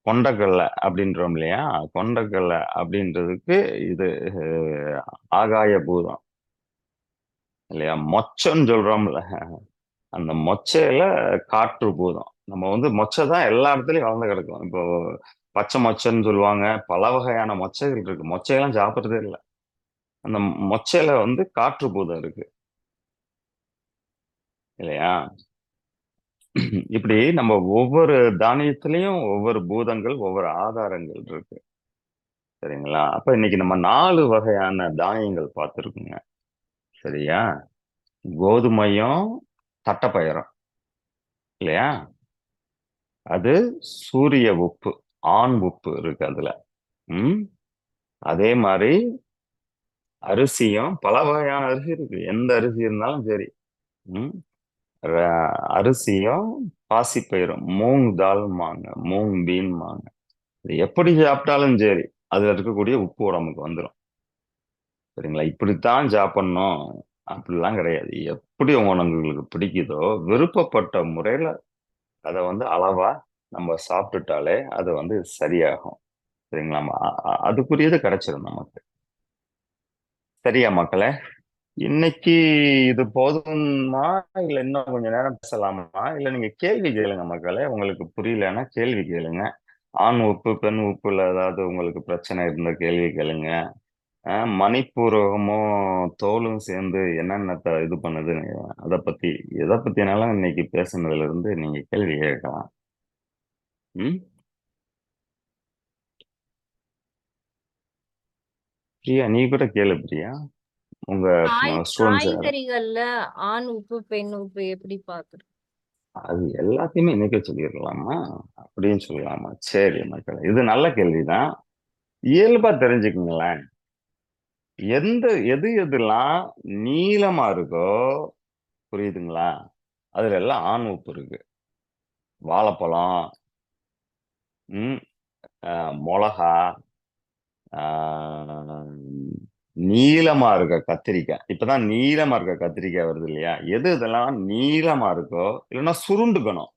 கொண்டக்கடலை அப்படின்றோம் இல்லையா? கொண்டக்கடலை அப்படின்றதுக்கு இது ஆகாய பூதம் இல்லையா? மொச்சன்னு சொல்றோம்ல. அந்த மொச்சையில காற்று பூதம். நம்ம வந்து மொச்சை தான் எல்லா இடத்துலயும் வளர்ந்து கிடக்கும். இப்போ பச்சை மொச்சைன்னு சொல்லுவாங்க. பல வகையான மொச்சைகள் இருக்கு. மொச்சையெல்லாம் சாப்பிடுறதே இல்ல. அந்த மொச்சையில வந்து காற்று பூதம் இருக்கு இல்லையா? இப்படி நம்ம ஒவ்வொரு தானியத்திலயும் ஒவ்வொரு பூதங்கள், ஒவ்வொரு ஆதாரங்கள் இருக்கு. சரிங்களா? அப்ப இன்னைக்கு நம்ம 4 வகையான தானியங்கள் பார்த்திருக்கோங்க. சரியா? கோதுமையும், தட்டப்பயிரும் இல்லையா? அது சூரிய உப்பு, ஆண் உப்பு இருக்கு அதுல. ம். அதே மாதிரி அரிசியும் பல வகையான அரிசி இருக்கு. எந்த அரிசி இருந்தாலும் சரி. ம். அரிசியும் பாசிப்பயிரும் மூங் தால்மாங்க, மூங் பீன்மாங்க. இது எப்படி சாப்பிட்டாலும் சரி, அதுல இருக்கக்கூடிய உப்பு உடம்புக்கு வந்துடும். சரிங்களா? இப்படித்தான் சாப்பிடணும் அப்படிலாம் கிடையாது. எப்படி உங்களுக்கு பிடிக்குதோ விருப்பப்பட்ட முறையில அதை வந்து அளவா நம்ம சாப்பிட்டுட்டாலே அது வந்து சரியாகும். சரிங்களா? அதுக்குரியது கிடைச்சிடும் நமக்கு. சரியா மக்களே? இன்னைக்கு இது போதுமா? இல்ல இன்னும் கொஞ்ச நேரம் பேசலாமா? இல்ல நீங்க கேள்வி கேளுங்க மக்களே. உங்களுக்கு புரியலன்னா கேள்வி கேளுங்க. ஆண் உப்பு, பெண் உப்புல ஏதாவது உங்களுக்கு பிரச்சனை இருந்த கேள்வி கேளுங்க. மணிப்பூரகமும் தோலும் சேர்ந்து என்னென்ன இது பண்ணுது, அதை பத்தி எதை பத்தினாலும் இன்னைக்கு பேசுனதுல இருந்து நீங்க கேள்வி கேட்கலாம். ம். பிரியா, நீ கூட கேளு பிரியா. உங்க ஸ்டூடெண்ட்ஸ் யாரும் காய்கறிகள்ல ஆண் உப்பு, பெண் உப்பு எப்படி பாக்குறது? அது எல்லாத்தையுமே இன்னைக்கே சொல்லிடலாமா? அப்படின்னு சொல்லலாமா? சரி மக்களே, இது நல்ல கேள்விதான். இயல்பா தெரிஞ்சுக்குங்களேன். எது எதுலாம் நீளமா இருக்கோ, புரியுதுங்களா? அதுல எல்லாம் ஆண் உப்பு இருக்கு. வாழைப்பழம், ம், மிளகா, ஆஹ், நீளமா இருக்க கத்திரிக்காய். இப்பதான் நீளமா இருக்க கத்திரிக்காய் வருது இல்லையா? எது இதெல்லாம் நீளமா இருக்கோ, இல்லைன்னா சுருண்டுக்கணும்.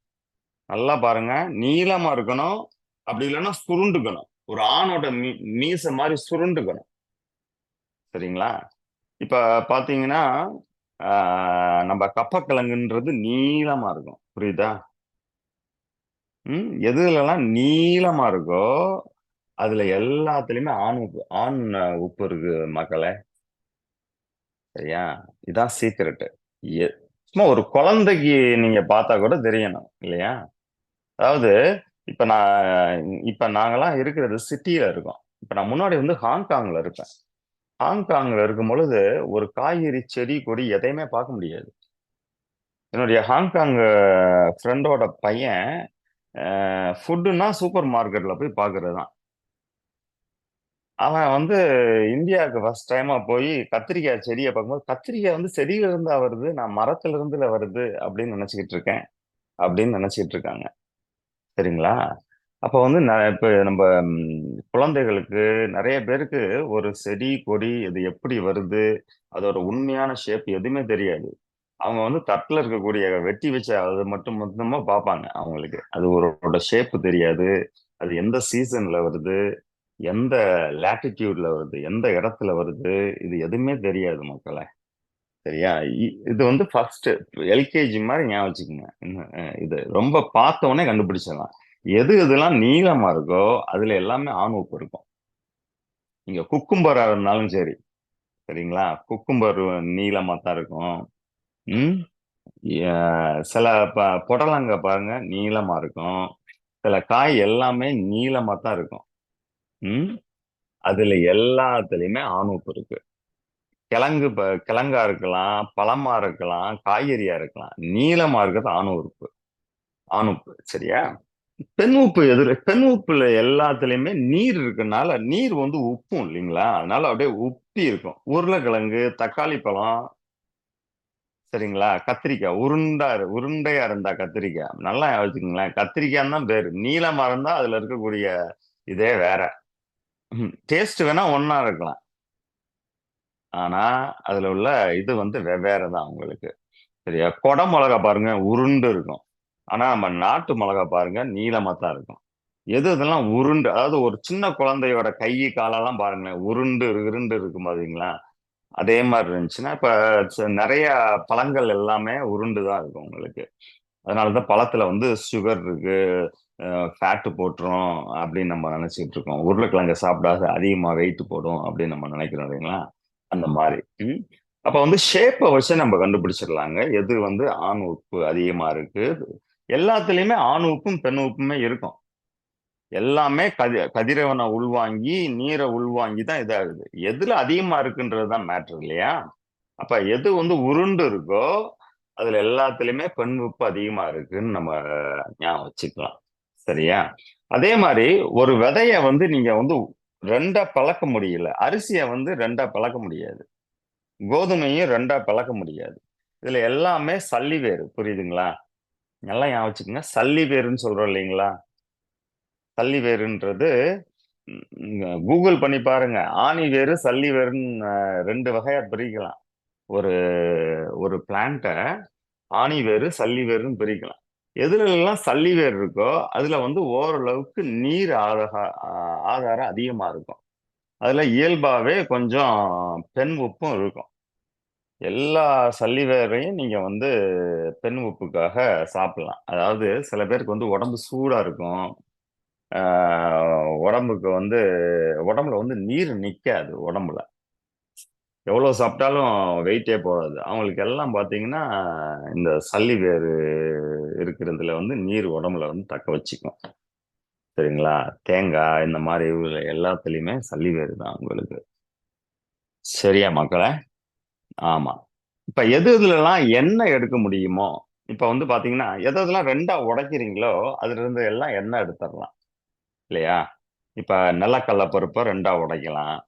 நல்லா பாருங்க. நீளமா இருக்கணும். அப்படி இல்லைன்னா சுருண்டுக்கணும். ஒரு ஆணோட மீச மாதிரி சுருண்டுக்கணும். சரிங்களா? இப்ப பாத்தீங்கன்னா நம்ம கப்பக்கிழங்குன்றது நீளமா இருக்கும். புரியுதா? எதுலலாம் நீளமா இருக்கோ அதுல எல்லாத்துலயுமே ஆண் உப்பு இருக்கு மக்களே. சரியா? இதான் சீக்ரெட். சும்மா ஒரு குழந்தைக்கு நீங்க பார்த்தா கூட தெரியணும் இல்லையா? அதாவது இப்ப இப்ப நாங்கெல்லாம் இருக்கிறது சிட்டியில இருக்கோம். இப்ப நான் முன்னாடி வந்து ஹாங்காங்ல இருப்பேன். ஹாங்காங்ல இருக்கும் பொழுது ஒரு காய்கறி, செடி, கொடி எதையுமே பார்க்க முடியாது. என்னுடைய ஹாங்காங் ஃப்ரெண்டோட பையன் ஃபுட்டுன்னா சூப்பர் மார்க்கெட்ல போய் பார்க்கறது தான். அவன் வந்து இந்தியாவுக்கு ஃபர்ஸ்ட் டைமா போய் கத்திரிக்காய் செடியை பார்க்கும்போது, கத்திரிக்காய் வந்து செடியில இருந்தா வருது, நான் மரத்துல இருந்துல வருது அப்படின்னு நினைச்சுக்கிட்டு இருக்கேன் அப்படின்னு நினைச்சிட்டு இருக்காங்க. சரிங்களா? அப்ப வந்து இப்ப நம்ம குழந்தைகளுக்கு நெறைய பேருக்கு ஒரு செடி, கொடி இது எப்படி வருது? அதோட உண்மையான ஷேப் எதுவுமே தெரியாது. அவங்க வந்து தட்டுல இருக்கக்கூடிய வெட்டி வச்ச அது மட்டும் மொத்தமா பார்ப்பாங்க அவங்களுக்கு. அது ஒரு ஷேப் தெரியாது. அது எந்த சீசன்ல வருது? எந்த லேட்டிட்யூட்ல வருது? எந்த இடத்துல வருது? இது எதுவுமே தெரியாது மக்களே. சரியா? இது வந்து ஃபர்ஸ்ட் எல்கேஜி மாரி ஞாபகம் வச்சுக்கங்க. இது ரொம்ப பார்த்த உடனே கண்டுபிடிச்சிடலாம். எது எதெல்லாம் நீளமா இருக்கோ, அதுல எல்லாமே ஆண் உப்பு இருக்கும். நீங்க குக்கும்பரா இருந்தாலும் சரி, சரிங்களா? குக்கும்பர் நீளமா தான் இருக்கும். ம். சில புடலங்க பாருங்க நீளமா இருக்கும். சில காய் எல்லாமே நீளமா தான் இருக்கும். ம். அதுல எல்லாத்துலயுமே ஆண் உப்பு இருக்கு. கிழங்கா இருக்கலாம், பழமா இருக்கலாம், காய்கறியா இருக்கலாம். நீளமா இருக்கிறது ஆணுறுப்பு. ஆணுப்பு. சரியா? பெண் உப்புல எல்லாத்துலயுமே நீர் இருக்கனால, நீர் வந்து உப்பும் இல்லைங்களா? அதனால அப்படியே உப்பி இருக்கும். உருளைக்கிழங்கு, தக்காளி பழம், சரிங்களா? கத்திரிக்காய் உருண்டையா இருந்தா கத்திரிக்காய். நல்லா யோசிச்சுக்கங்களேன். கத்திரிக்காய்ன்னு தான் பேரு. நீளமா இருந்தா அதுல இருக்கக்கூடிய இதே வேற. டேஸ்ட் வேணா ஒண்ணா இருக்கலாம். ஆனா, அதுல உள்ள இது வந்து வெவ்வேறு தான் உங்களுக்கு. சரியா? கொடை மொளகா பாருங்க, உருண்டு இருக்கும். ஆனா, நம்ம நாட்டு மொளகா பாருங்க, நீளமா தான் இருக்கும். எது இதெல்லாம் உருண்டு அதாவது ஒரு சின்ன குழந்தையோட கை, காலெல்லாம் பாருங்களேன், உருண்டு இருண்டு இருக்கும் பாத்தீங்களா? அதே மாரி இருந்துச்சுன்னா, இப்ப நெறைய பழங்கள் எல்லாமே உருண்டு தான் இருக்கும் உங்களுக்கு. அதனால தான் பழத்துல வந்து சுகர் இருக்கு, ஃபேட் போட்டுரும் அப்படின்னு நம்ம நெனச்சுக்கிட்டு இருக்கோம். உருளைக்கிழங்க சாப்பிடாத அதிகமா வெயிட் போடும் அப்படின்னு நம்ம நெனைக்கிறோம் இல்லைங்களா? அந்த மாரி. ம். அப்ப வந்து ஷேப்ப வச்சு நம்ம கண்டுபிடிச்சிடலாங்க. எது வந்து ஆண் உப்பு அதிகமா இருக்கு. எல்லாத்துலயுமே ஆண் உப்பும், பெண் உப்புமே இருக்கும். எல்லாமே கதிரவன உள்வாங்கி, நீர உள்வாங்கி தான் இதாகுது. எதுல அதிகமா இருக்குன்றது தான் மேட்டர் இல்லையா? அப்ப எது வந்து உருண்டு இருக்கோ, அதுல எல்லாத்துலயுமே பெண் உப்பு அதிகமா இருக்குன்னு நம்ம ஞாபகம் வச்சுக்கலாம். சரியா? அதே மாரி ஒரு விதைய வந்து நீங்க வந்து 2ஆ பிளக்க முடியல. அரிசிய வந்து 2ஆ பிளக்க முடியாது. கோதுமையும் 2ஆ பிளக்க முடியாது. இதுல எல்லாமே சல்லி வேர். புரியுதுங்களா? நல்லா ஞாபகம் வச்சுக்கங்க. சல்லி வேர்ன்னு சொல்றோம் இல்லைங்களா? சல்லி வேருன்றது கூகுள் பண்ணி பாருங்க. ஆணி வேரு, சல்லி வேருன்னு 2 வகையா பிரிக்கலாம். ஒரு ஒரு பிளான்ட்ட ஆணி வேரு, சல்லி வேருன்னு பிரிக்கலாம். எதுலலாம் சல்லி வேர் இருக்கோ, அதுல வந்து ஓரளவுக்கு நீர் ஆதாரம் அதிகமா இருக்கும். அதுல இயல்பாவே கொஞ்சம் பெண் உப்பும் இருக்கும். எல்லா சல்லி வேரையும் நீங்க வந்து பெண் உப்புக்காக சாப்பிடலாம். அதாவது சில பேருக்கு வந்து உடம்பு சூடா இருக்கும். உடம்புக்கு வந்து உடம்புல வந்து நீர் நிக்காது உடம்புல. எவ்வளவு சாப்பிட்டாலும் வெயிட்டே போடாது. அவங்களுக்கு எல்லாம் பார்த்தீங்கன்னா, இந்த சல்லி வேரு இருக்கிறதுல வந்து நீர் உடம்புல வந்து தக்க வச்சுக்கும். சரிங்களா? தேங்காய் இந்த மாரி உள்ள எல்லாத்துலயுமே சல்லி வேரு தான் உங்களுக்கு. சரியா மக்களே? ஆமா. இப்ப எது எதுலலாம் எண்ணெய் எடுக்க முடியுமோ, இப்ப வந்து பார்த்தீங்கன்னா, எதெல்லாம் 2ஆ உடைக்கிறீங்களோ, அதிலிருந்து எல்லாம் எண்ணெய் எடுத்துறலாம். இல்லையா? இப்ப நிலக்கடல பருப்ப 2ஆ உடைக்கலாம்.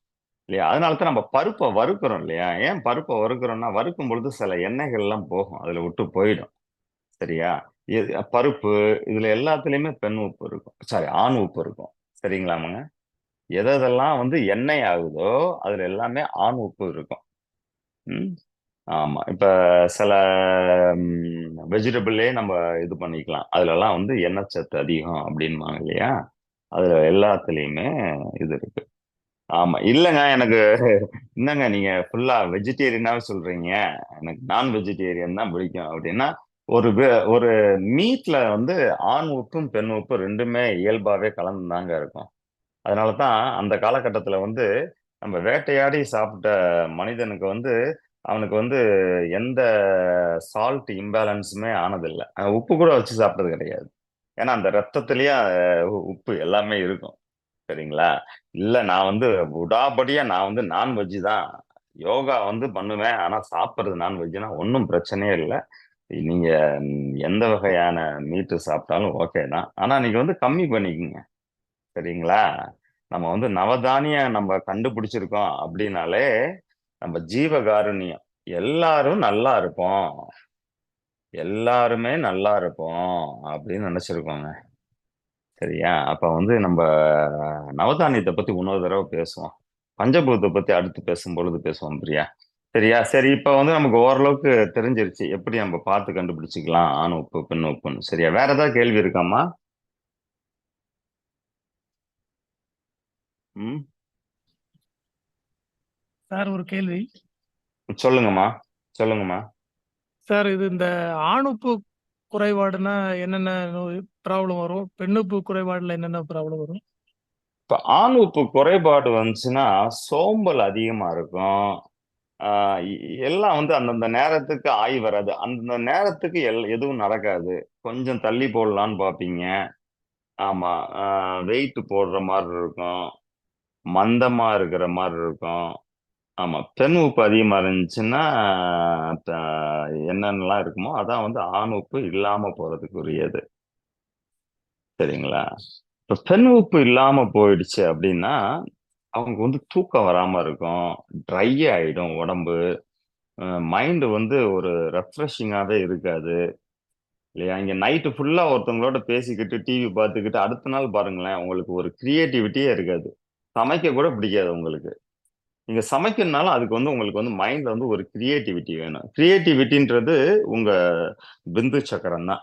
இல்லையா? அதனால தான் நம்ம பருப்ப வறுக்கிறோம் இல்லையா? ஏன் பருப்ப வறுக்கிறோம்னா, வறுக்கும் பொழுது சில எண்ணெய்கள்லாம் போகும். அதுல விட்டு போயிடும். சரியா? பருப்பு இதுல எல்லாத்துலயுமே பெண் உப்பு இருக்கும். சாரி ஆண் உப்பு இருக்கும். சரிங்களாமாங்க? எதெல்லாம் வந்து எண்ணெய் ஆகுதோ, அதுல எல்லாமே ஆண் உப்பு இருக்கும். ம். ஆமா. இப்ப சில வெஜிடபிள்லயே நம்ம இது பண்ணிக்கலாம். அதுலலாம் வந்து எண்ணெய் சத்து அதிகம் அப்படின்பாங்க இல்லையா? அதுல எல்லாத்துலயுமே இது இருக்கு. ஆமா. இல்லங்க எனக்கு என்னங்க நீங்க ஃபுல்லா வெஜிடேரியனாவே சொல்றீங்க. எனக்கு நான் வெஜிடேரியன் தான் பிடிக்கும் அப்டின்னா, ஒரு மீட்ல வந்து ஆண் உப்பும், பெண் உப்பு 2மே இயல்பாவே கலந்து தாங்க இருக்கும். அதனால தான் அந்த காலகட்டத்தில வந்து நம்ம வேட்டையாடி சாப்பிட்ட மனிதனுக்கு வந்து, அவனுக்கு வந்து எந்த சால்ட் இம்பேலன்ஸுமே ஆனதில்ல. உப்பு கூட வச்சு சாப்பிட்டது கிடையாது. ஏன்னா அந்த ரத்தத்திலேயே உப்பு எல்லாமே இருக்கும். சரிங்களா? இல்ல நான் வந்து உடாப்படியா நான் வந்து நான்வெஜ் தான். யோகா வந்து பண்ணுவேன். ஆனா சாப்பிடுறது நான்வெஜ்னா ஒண்ணும் பிரச்சனையே இல்ல. நீங்க எந்த வகையான மீட்டு சாப்பிட்டாலும் ஓகே தான். ஆனா நீங்க வந்து கம்மி பண்ணிக்கங்க. சரிங்களா? நம்ம வந்து நவதானியம் நம்ம கண்டுபிடிச்சிருக்கோம் அப்படின்னாலே நம்ம ஜீவகாருண்யம். எல்லாரும் நல்லா இருப்போம். எல்லாருமே நல்லா இருப்போம் அப்படின்னு நினைச்சிருக்கோங்க. சரியா? அப்ப வந்து நம்ம நவதானியத்தை பத்தி இன்னொரு தடவை பேசுவோம். பஞ்சபூதத்தை பத்தி அடுத்து பேசும்பொழுது பேசுவோம் பிரியா. சரியா? சரி, இப்ப வந்து நமக்கு ஓரளவுக்கு தெரிஞ்சிருச்சு. எப்படி நம்ம பார்த்து கண்டுபிடிச்சுக்கலாம் ஆண் உப்பு, பெண் உப்புன்னு. சரியா? வேற ஏதாவது கேள்வி இருக்காம்மா? ம். சார் ஒரு கேள்வி. சொல்லுங்கம்மா. சொல்லுங்கம்மா. சார் இது இந்த ஆணுப்பு குறைபாடுனா என்னென்ன நோய் ப்ராப்ளம் வரும்? பெண்ணுப்பு குறைபாடுல என்னென்ன ப்ராப்ளம் வரும்? இப்ப ஆண் உப்பு குறைபாடு வந்துச்சுன்னா சோம்பல் அதிகமா இருக்கும். எல்லாம் வந்து அந்தந்த நேரத்துக்கு ஆய் வராது. அந்தந்த நேரத்துக்கு எதுவும் நடக்காது. கொஞ்சம் தள்ளி போடலான்னு பார்ப்பீங்க. ஆமா. வெயிட் போடுற மாரி இருக்கும். மந்தமா இருக்கிற மாரி இருக்கும். ஆமா. பெண் உப்பு அதிகமா இருந்துச்சுன்னா, த என்னென்னலாம் இருக்குமோ, அதான் வந்து ஆண் உப்பு இல்லாம போறதுக்குரியது. சரிங்களா? இப்ப பெண் உப்பு இல்லாம போயிடுச்சு அப்படின்னா, அவங்க வந்து தூக்கம் வராம இருக்கும். ட்ரை ஆயிடும் உடம்பு. மைண்ட் வந்து ஒரு ரெஃப்ரெஷிங்காவே இருக்காது. இல்லையா? இங்க நைட்டு ஃபுல்லா ஒருத்தவங்களோட பேசிக்கிட்டு, டிவி பார்த்துக்கிட்டு, அடுத்த நாள் பாருங்களேன், உங்களுக்கு ஒரு கிரியேட்டிவிட்டியே இருக்காது. சமைக்க கூட பிடிக்காது உங்களுக்கு. நீங்க சமைக்கணும்னாலும் அதுக்கு வந்து உங்களுக்கு வந்து மைண்ட்ல வந்து ஒரு கிரியேட்டிவிட்டி வேணும். கிரியேட்டிவிட்டின்றது உங்க பிந்து சக்கரம் தான்.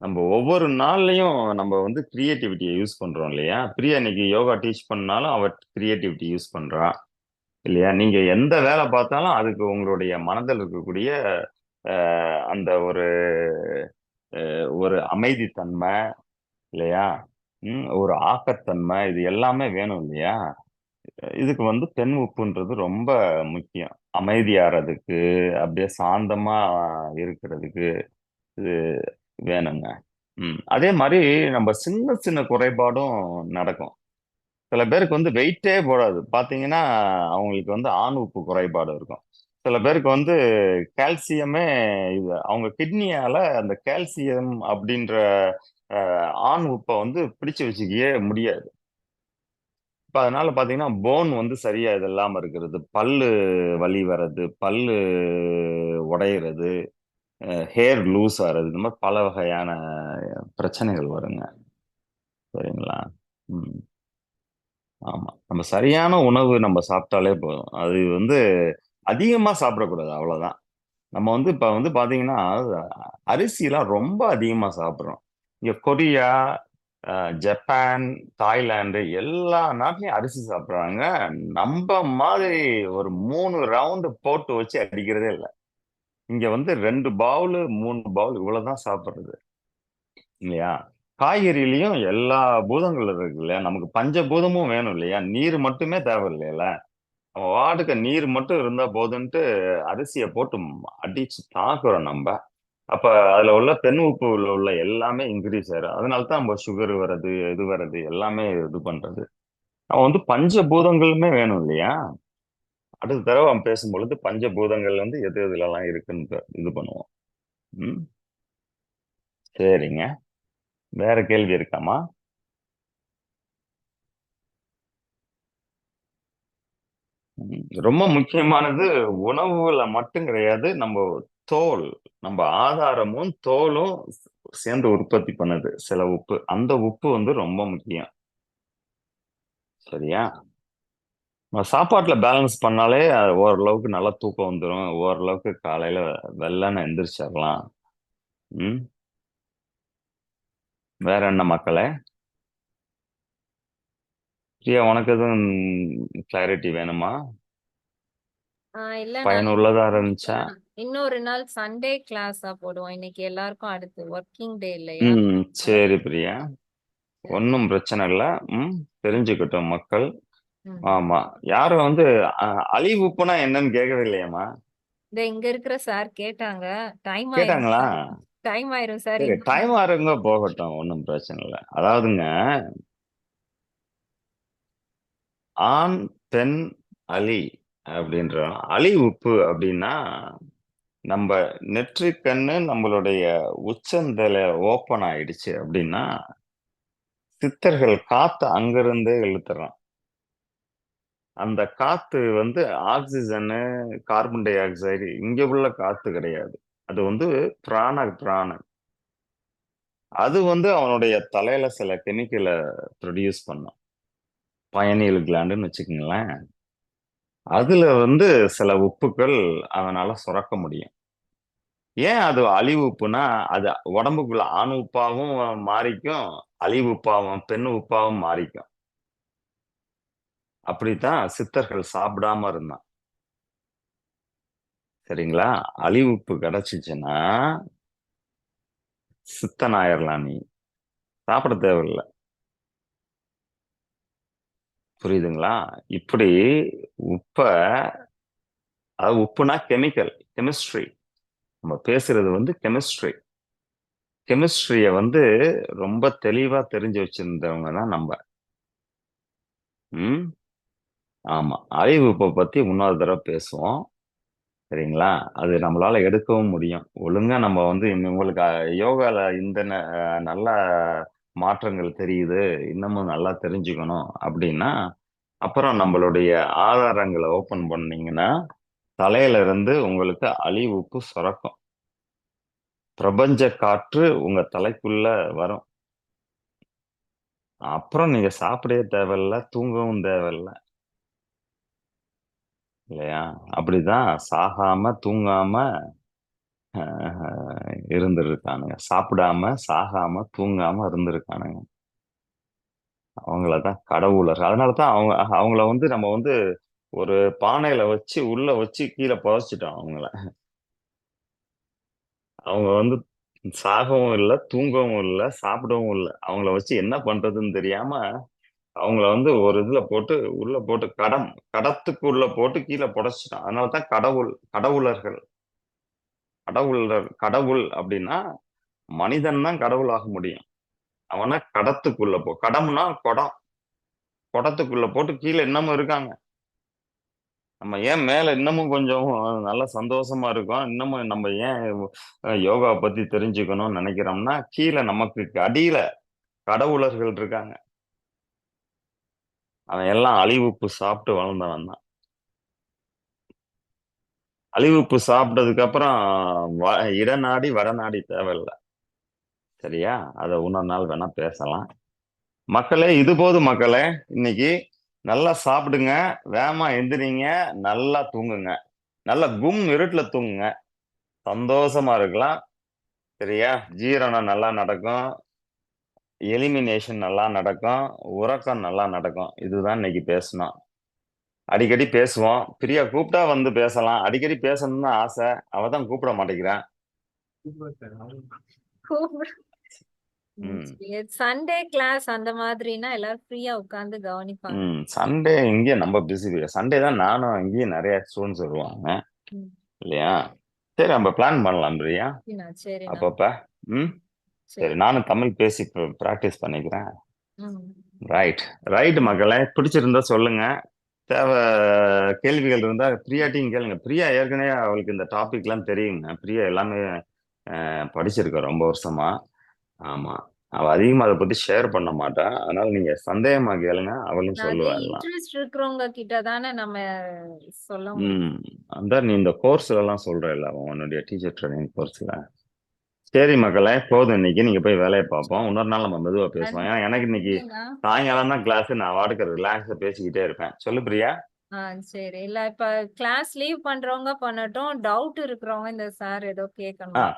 நம்ம ஒவ்வொரு நாள்லயும் நம்ம வந்து கிரியேட்டிவிட்டிய யூஸ் பண்றோம் இல்லையா? பிரியா இன்னைக்கு யோகா டீச் பண்ணாலும் அவ கிரியேட்டிவிட்டி யூஸ் பண்றா. இல்லையா? நீங்க எந்த வேலை பார்த்தாலும் அதுக்கு உங்களுடைய மனதில் இருக்கக்கூடிய அந்த ஒரு அமைதித்தன்மை இல்லையா? ஒரு ஆக்கத்தன்மை இது எல்லாமே வேணும் இல்லையா? இதுக்கு வந்து பெண் உப்புன்றது ரொம்ப முக்கியம். அமைதியாறதுக்கு, அப்படியே சாந்தமா இருக்கிறதுக்கு இது வேணுங்க. அதே மாரி நம்ம சின்ன சின்ன குறைபாடும் நடக்கும். சில பேருக்கு வந்து வெயிட்டே போடாது. பார்த்தீங்கன்னா, அவங்களுக்கு வந்து ஆண் உப்பு குறைபாடு இருக்கும். சில பேருக்கு வந்து கால்சியமே அவங்க கிட்னியால அந்த கால்சியம் அப்படின்ற ஆண் உப்ப வந்து பிடிச்சு வச்சுக்கவே முடியாது. இப்ப அதனால பார்த்தீங்கன்னா, போன் வந்து சரியா இது இல்லாம இருக்கிறது. பல்லு வலி வர்றது, பல்லு உடையிறது, ஹேர் லூஸ் ஆறது, இந்த மாரி பல வகையான பிரச்சனைகள் வருங்க. சரிங்களா? ம். ஆமா. நம்ம சரியான உணவு நம்ம சாப்பிட்டாலே போதும். அது வந்து அதிகமா சாப்பிடக்கூடாது அவ்வளோதான். நம்ம வந்து இப்ப வந்து பார்த்தீங்கன்னா, அரிசிலாம் ரொம்ப அதிகமா சாப்பிடுறோம். இங்க கொரியா, அ ஜப்பான், தாய்லாந்து எல்லா நாட்டிலயும் அரிசி சாப்பிடுறாங்க. நம்ப மாதிரி ஒரு 3 ரவுண்டு போட்டு வச்சு அடிக்கிறதே இல்ல. இங்க வந்து 2 பவுலு, 3 பவுல் இவ்வளவுதான் சாப்பிடுறது. இல்லையா? காய்கறிலயும் எல்லா பூதங்கள் இருக்கு இல்லையா? நமக்கு பஞ்சபூதமும் வேணும் இல்லையா? நீர் மட்டுமே தேவை இல்லைல்ல? நம்ம பாட்டுக்கு நீர் மட்டும் இருந்தா போதுன்ட்டு அரிசிய போட்டு அடிச்சு தாக்குறோம் நம்ப. அப்ப அதுல உள்ள பெண் உப்புல உள்ள எல்லாமே இன்கிரீஸ் ஆயிரும். அதனால தான் நம்ம சுகர் வர்றது, இது வர்றது எல்லாமே இது பண்றது. அவன் வந்து பஞ்சபூதங்களுமே வேணும் இல்லையா? அடுத்த தடவ அவன் பேசும்பொழுது பஞ்சபூதங்கள் வந்து எது எதுலலாம் இருக்குன்னு இது பண்ணுவோம். ம். சரிங்க. வேற கேள்வி இருக்காமா? ரொம்ப முக்கியமானது உணவுல மட்டும் கிடையாது. நம்ம தோல், நம்ம ஆதாரமும், தோலும் சேர்ந்து உற்பத்தி பண்ணுது சில உப்பு. அந்த உப்பு வந்து ரொம்ப முக்கியம். சரியா? நம்ம சாப்பாட்டுல பேலன்ஸ் பண்ணாலே ஓரளவுக்கு நல்லா தூக்கம் வந்துரும். ஓரளவுக்கு காலையில வெள்ளன எந்திரிச்சிடலாம். ம். வேற என்ன மக்களே? பிரியா, உனக்கு எதுவும் கிளாரிட்டி வேணுமா? இல்ல நான் பயனுள்ளதா இருந்துச்சா? இன்னொரு நாள் சண்டே கிளாஸா போடுவோம். இன்னைக்கு எல்லாருக்கும் அடுத்து ஒர்க்கிங் டே இல்லையா? சரி பிரியா. ஒண்ணும் பிரச்சனை இல்ல. ம். தெரிஞ்சுக்கட்டும் மக்கள். ம். ஆமா. யாரும் வந்து அழிவு உப்புனா என்னன்னு கேட்கவே இல்லையேம்மா? இங்க இருக்கிற சார் கேட்டாங்க. டைம் ஆயிரும் கேட்டாங்களா? சார். டைம் ஆயிரும் சார். சரி, டைம் ஆறுங்க போகட்டும். ஒண்ணும் பிரச்சனை இல்ல. அதாவதுங்க, ஆண், பெண், அலி அப்படின்ற அலி உப்பு அப்படின்னா நம்ம நெற்றிக் கண்ணு நம்மளுடைய உச்சந்தல ஓப்பன் ஆயிடுச்சு அப்படின்னா சித்தர்கள் காத்து அங்கிருந்தே இழுத்துறான். அந்த காத்து வந்து ஆக்சிஜனு, கார்பன் டை ஆக்சைடு இங்க உள்ள காத்து கிடையாது. அது வந்து பிராணன். அது வந்து அவனுடைய தலையில சில கெமிக்கல ப்ரொடியூஸ் பண்ணும். பைனியல் கிளாண்டுன்னு வச்சுக்கங்களேன். அதுல வந்து சில உப்புக்கள் அவனால சுரக்க முடியும். ஏன் அது அழிவு உப்புன்னா, அது உடம்புக்குள்ள ஆண் உப்பாவும் மாறிக்கும், அழிவு உப்பாவும், பெண் உப்பாவும் மாறிக்கும். அப்படித்தான் சித்தர்கள் சாப்பிடாம இருந்தான். சரிங்களா? அழிவு உப்பு கிடைச்சுச்சுன்னா, சித்தன் ஆயிரலாம் நீ. சாப்பிட தேவையில்ல. புரியுதுங்களா? இப்படி உப்ப அதாவது உப்புனா கெமிக்கல், கெமிஸ்ட்ரி. நம்ம பேசுறது வந்து கெமிஸ்ட்ரி. கெமிஸ்ட்ரிய வந்து ரொம்ப தெளிவா தெரிஞ்சு வச்சிருந்தவங்க தான் நம்ப. ம். ஆமா. அழிவு உப்ப பத்தி இன்னொரு தடவ பேசுவோம். சரிங்களா? அது நம்மளால எடுக்கவும் முடியும். ஒழுங்கா நம்ம வந்து உங்களுக்கு யோகால இந்த நல்ல மாற்றங்கள் தெரியுது. இன்னமும் நல்லா தெரிஞ்சுக்கணும் அப்படின்னா, அப்புறம் நம்மளுடைய ஆதாரங்கள ஓப்பன் பண்ணீங்கன்னா, தலையில இருந்து உங்களுக்கு அழிவு உப்பு சுரக்கும். பிரபஞ்ச காற்று உங்க தலைக்குள்ள வரும். அப்புறம் நீங்க சாப்பிடவே தேவையில்ல, தூங்கவும் தேவையில்ல. இல்லையா? அப்படிதான் சாகாம, தூங்காம இருந்திருக்கானுங்க. சாப்பிடாம, சாகாம, தூங்காம இருந்திருக்கானுங்க. அவங்கள தான் கடவுளர். அதனால தான் அவங்கள வந்து நம்ம வந்து ஒரு பானையில வச்சு, உள்ள வச்சு கீழ புதைச்சுட்டோம் அவங்கள. அவங்க வந்து சாகவும் இல்ல, தூங்கவும் இல்ல, சாப்பிடவும் இல்ல. அவங்கள வச்சு என்ன பண்றதுன்னு தெரியாம, அவங்கள வந்து ஒரு இதுல போட்டு, உள்ள போட்டு கடத்துக்குள்ள போட்டு கீழ புதைச்சுட்டோம். அதனால தான் கடவுளர்கள். கடவுள் அப்படின்னா, மனிதன் தான் கடவுள் ஆக முடியும். அவன கடத்துக்குள்ள கடம்னா குடம். குடத்துக்குள்ள போட்டு கீழ இன்னமும் இருக்காங்க. நம்ம ஏன் மேல இன்னமும் கொஞ்சம் நல்லா சந்தோஷமா இருக்கோம். இன்னமும் நம்ம ஏன் யோகாவ பத்தி தெரிஞ்சுக்கணும்னு நெனைக்கிறோம்னா, கீழ நமக்கு அடியில கடவுளர்கள் இருக்காங்க. அவன் எல்லாம் அழிவுப்பு சாப்பிட்டு வளர்ந்தவன் தான். அழிவுப்பு சாப்பிட்டதுக்கு அப்புறம் இடநாடி, வடநாடி தேவையில்ல. சரியா? அத இன்னொரு நாள் வேணா பேசலாம். மக்களே, இது போதும் மக்களே. இன்னைக்கு நல்லா சாப்பிடுங்க, வேகமா எந்திரிங்க, நல்லா தூங்குங்க. நல்லா இருட்டுல தூங்குங்க. சந்தோஷமா இருக்கலாம். சரியா? ஜீரணம் நல்லா நடக்கும். எலிமினேஷன் நல்லா நடக்கும். உறக்கம் நல்லா நடக்கும். இதுதான் இன்னைக்கு பேசுனோம். அடிக்கடி பேசுவோம். பிரியா கூப்பிட்டா வந்து பேசலாம். அடிக்கடி பேசணும்னு தான் ஆசை. அவ தான் கூப்பிட மாட்டேங்கிறா. ம். சண்டே கிளாஸ் அந்த மாதிரினா எல்லாரும் ஃப்ரீயா உட்கார்ந்து கவனிப்பாங்க. சண்டே இங்கே நம்ம பிஸி. சண்டே தான் நானும் இங்கேயும் நிறைய ஸ்டூடெண்ட்ஸ் வருவாங்க. இல்லையா? சரி, நம்ம பிளான் பண்ணலாம் பிரியா. சரிண்ணா. அப்பப்ப. சரி, நானும் தமிழ் பேசி பிராக்டிஸ் பண்ணிக்கிறேன். ரைட் மக்களே, பிடிச்சிருந்தா சொல்லுங்க. தேவை கேள்விகள் இருந்தா பிரியாட்டையும் கேளுங்க. பிரியா ஏற்கனவே அவளுக்கு இந்த டாபிக்லாம் தெரியுங்க. பிரியா எல்லாமே படிச்சிருக்க ரொம்ப வருஷமா. ஆமா. அவ அதிகமா அதை பத்தி ஷேர் பண்ண மாட்டா. அதனால நீங்க சந்தேகமா கேளுங்க, அவளும் சொல்லுவா எல்லாம். இன்ட்ரெஸ்ட் இருக்கிறவங்க கிட்ட தானே நம்ம சொல்ல முடியும். அதான் நீ இந்த கோர்ஸ்ல எல்லாம் சொல்றல, உன்னுடைய டீச்சர் ட்ரைனிங் கோர்ஸ்ல. சரி மக்களே, போதும். இன்னைக்கு நீங்க போய் வேலையை பார்ப்போம். இன்னொரு நாள் நம்ம மெதுவா பேசுவோம். ஏன்னா எனக்கு இன்னைக்கு சாயங்காலம் தான் கிளாஸ். நான் வாடுக்க ரிலாக்ஸா பேசிக்கிட்டே இருப்பேன். சொல்லு பிரியா. சரி. இல்ல இப்ப கிளாஸ் லீவ் பண்றவங்க பண்ணட்டும். டவுட் இருக்கிறவங்க இந்த சார் ஏதோ கேட்கணும்.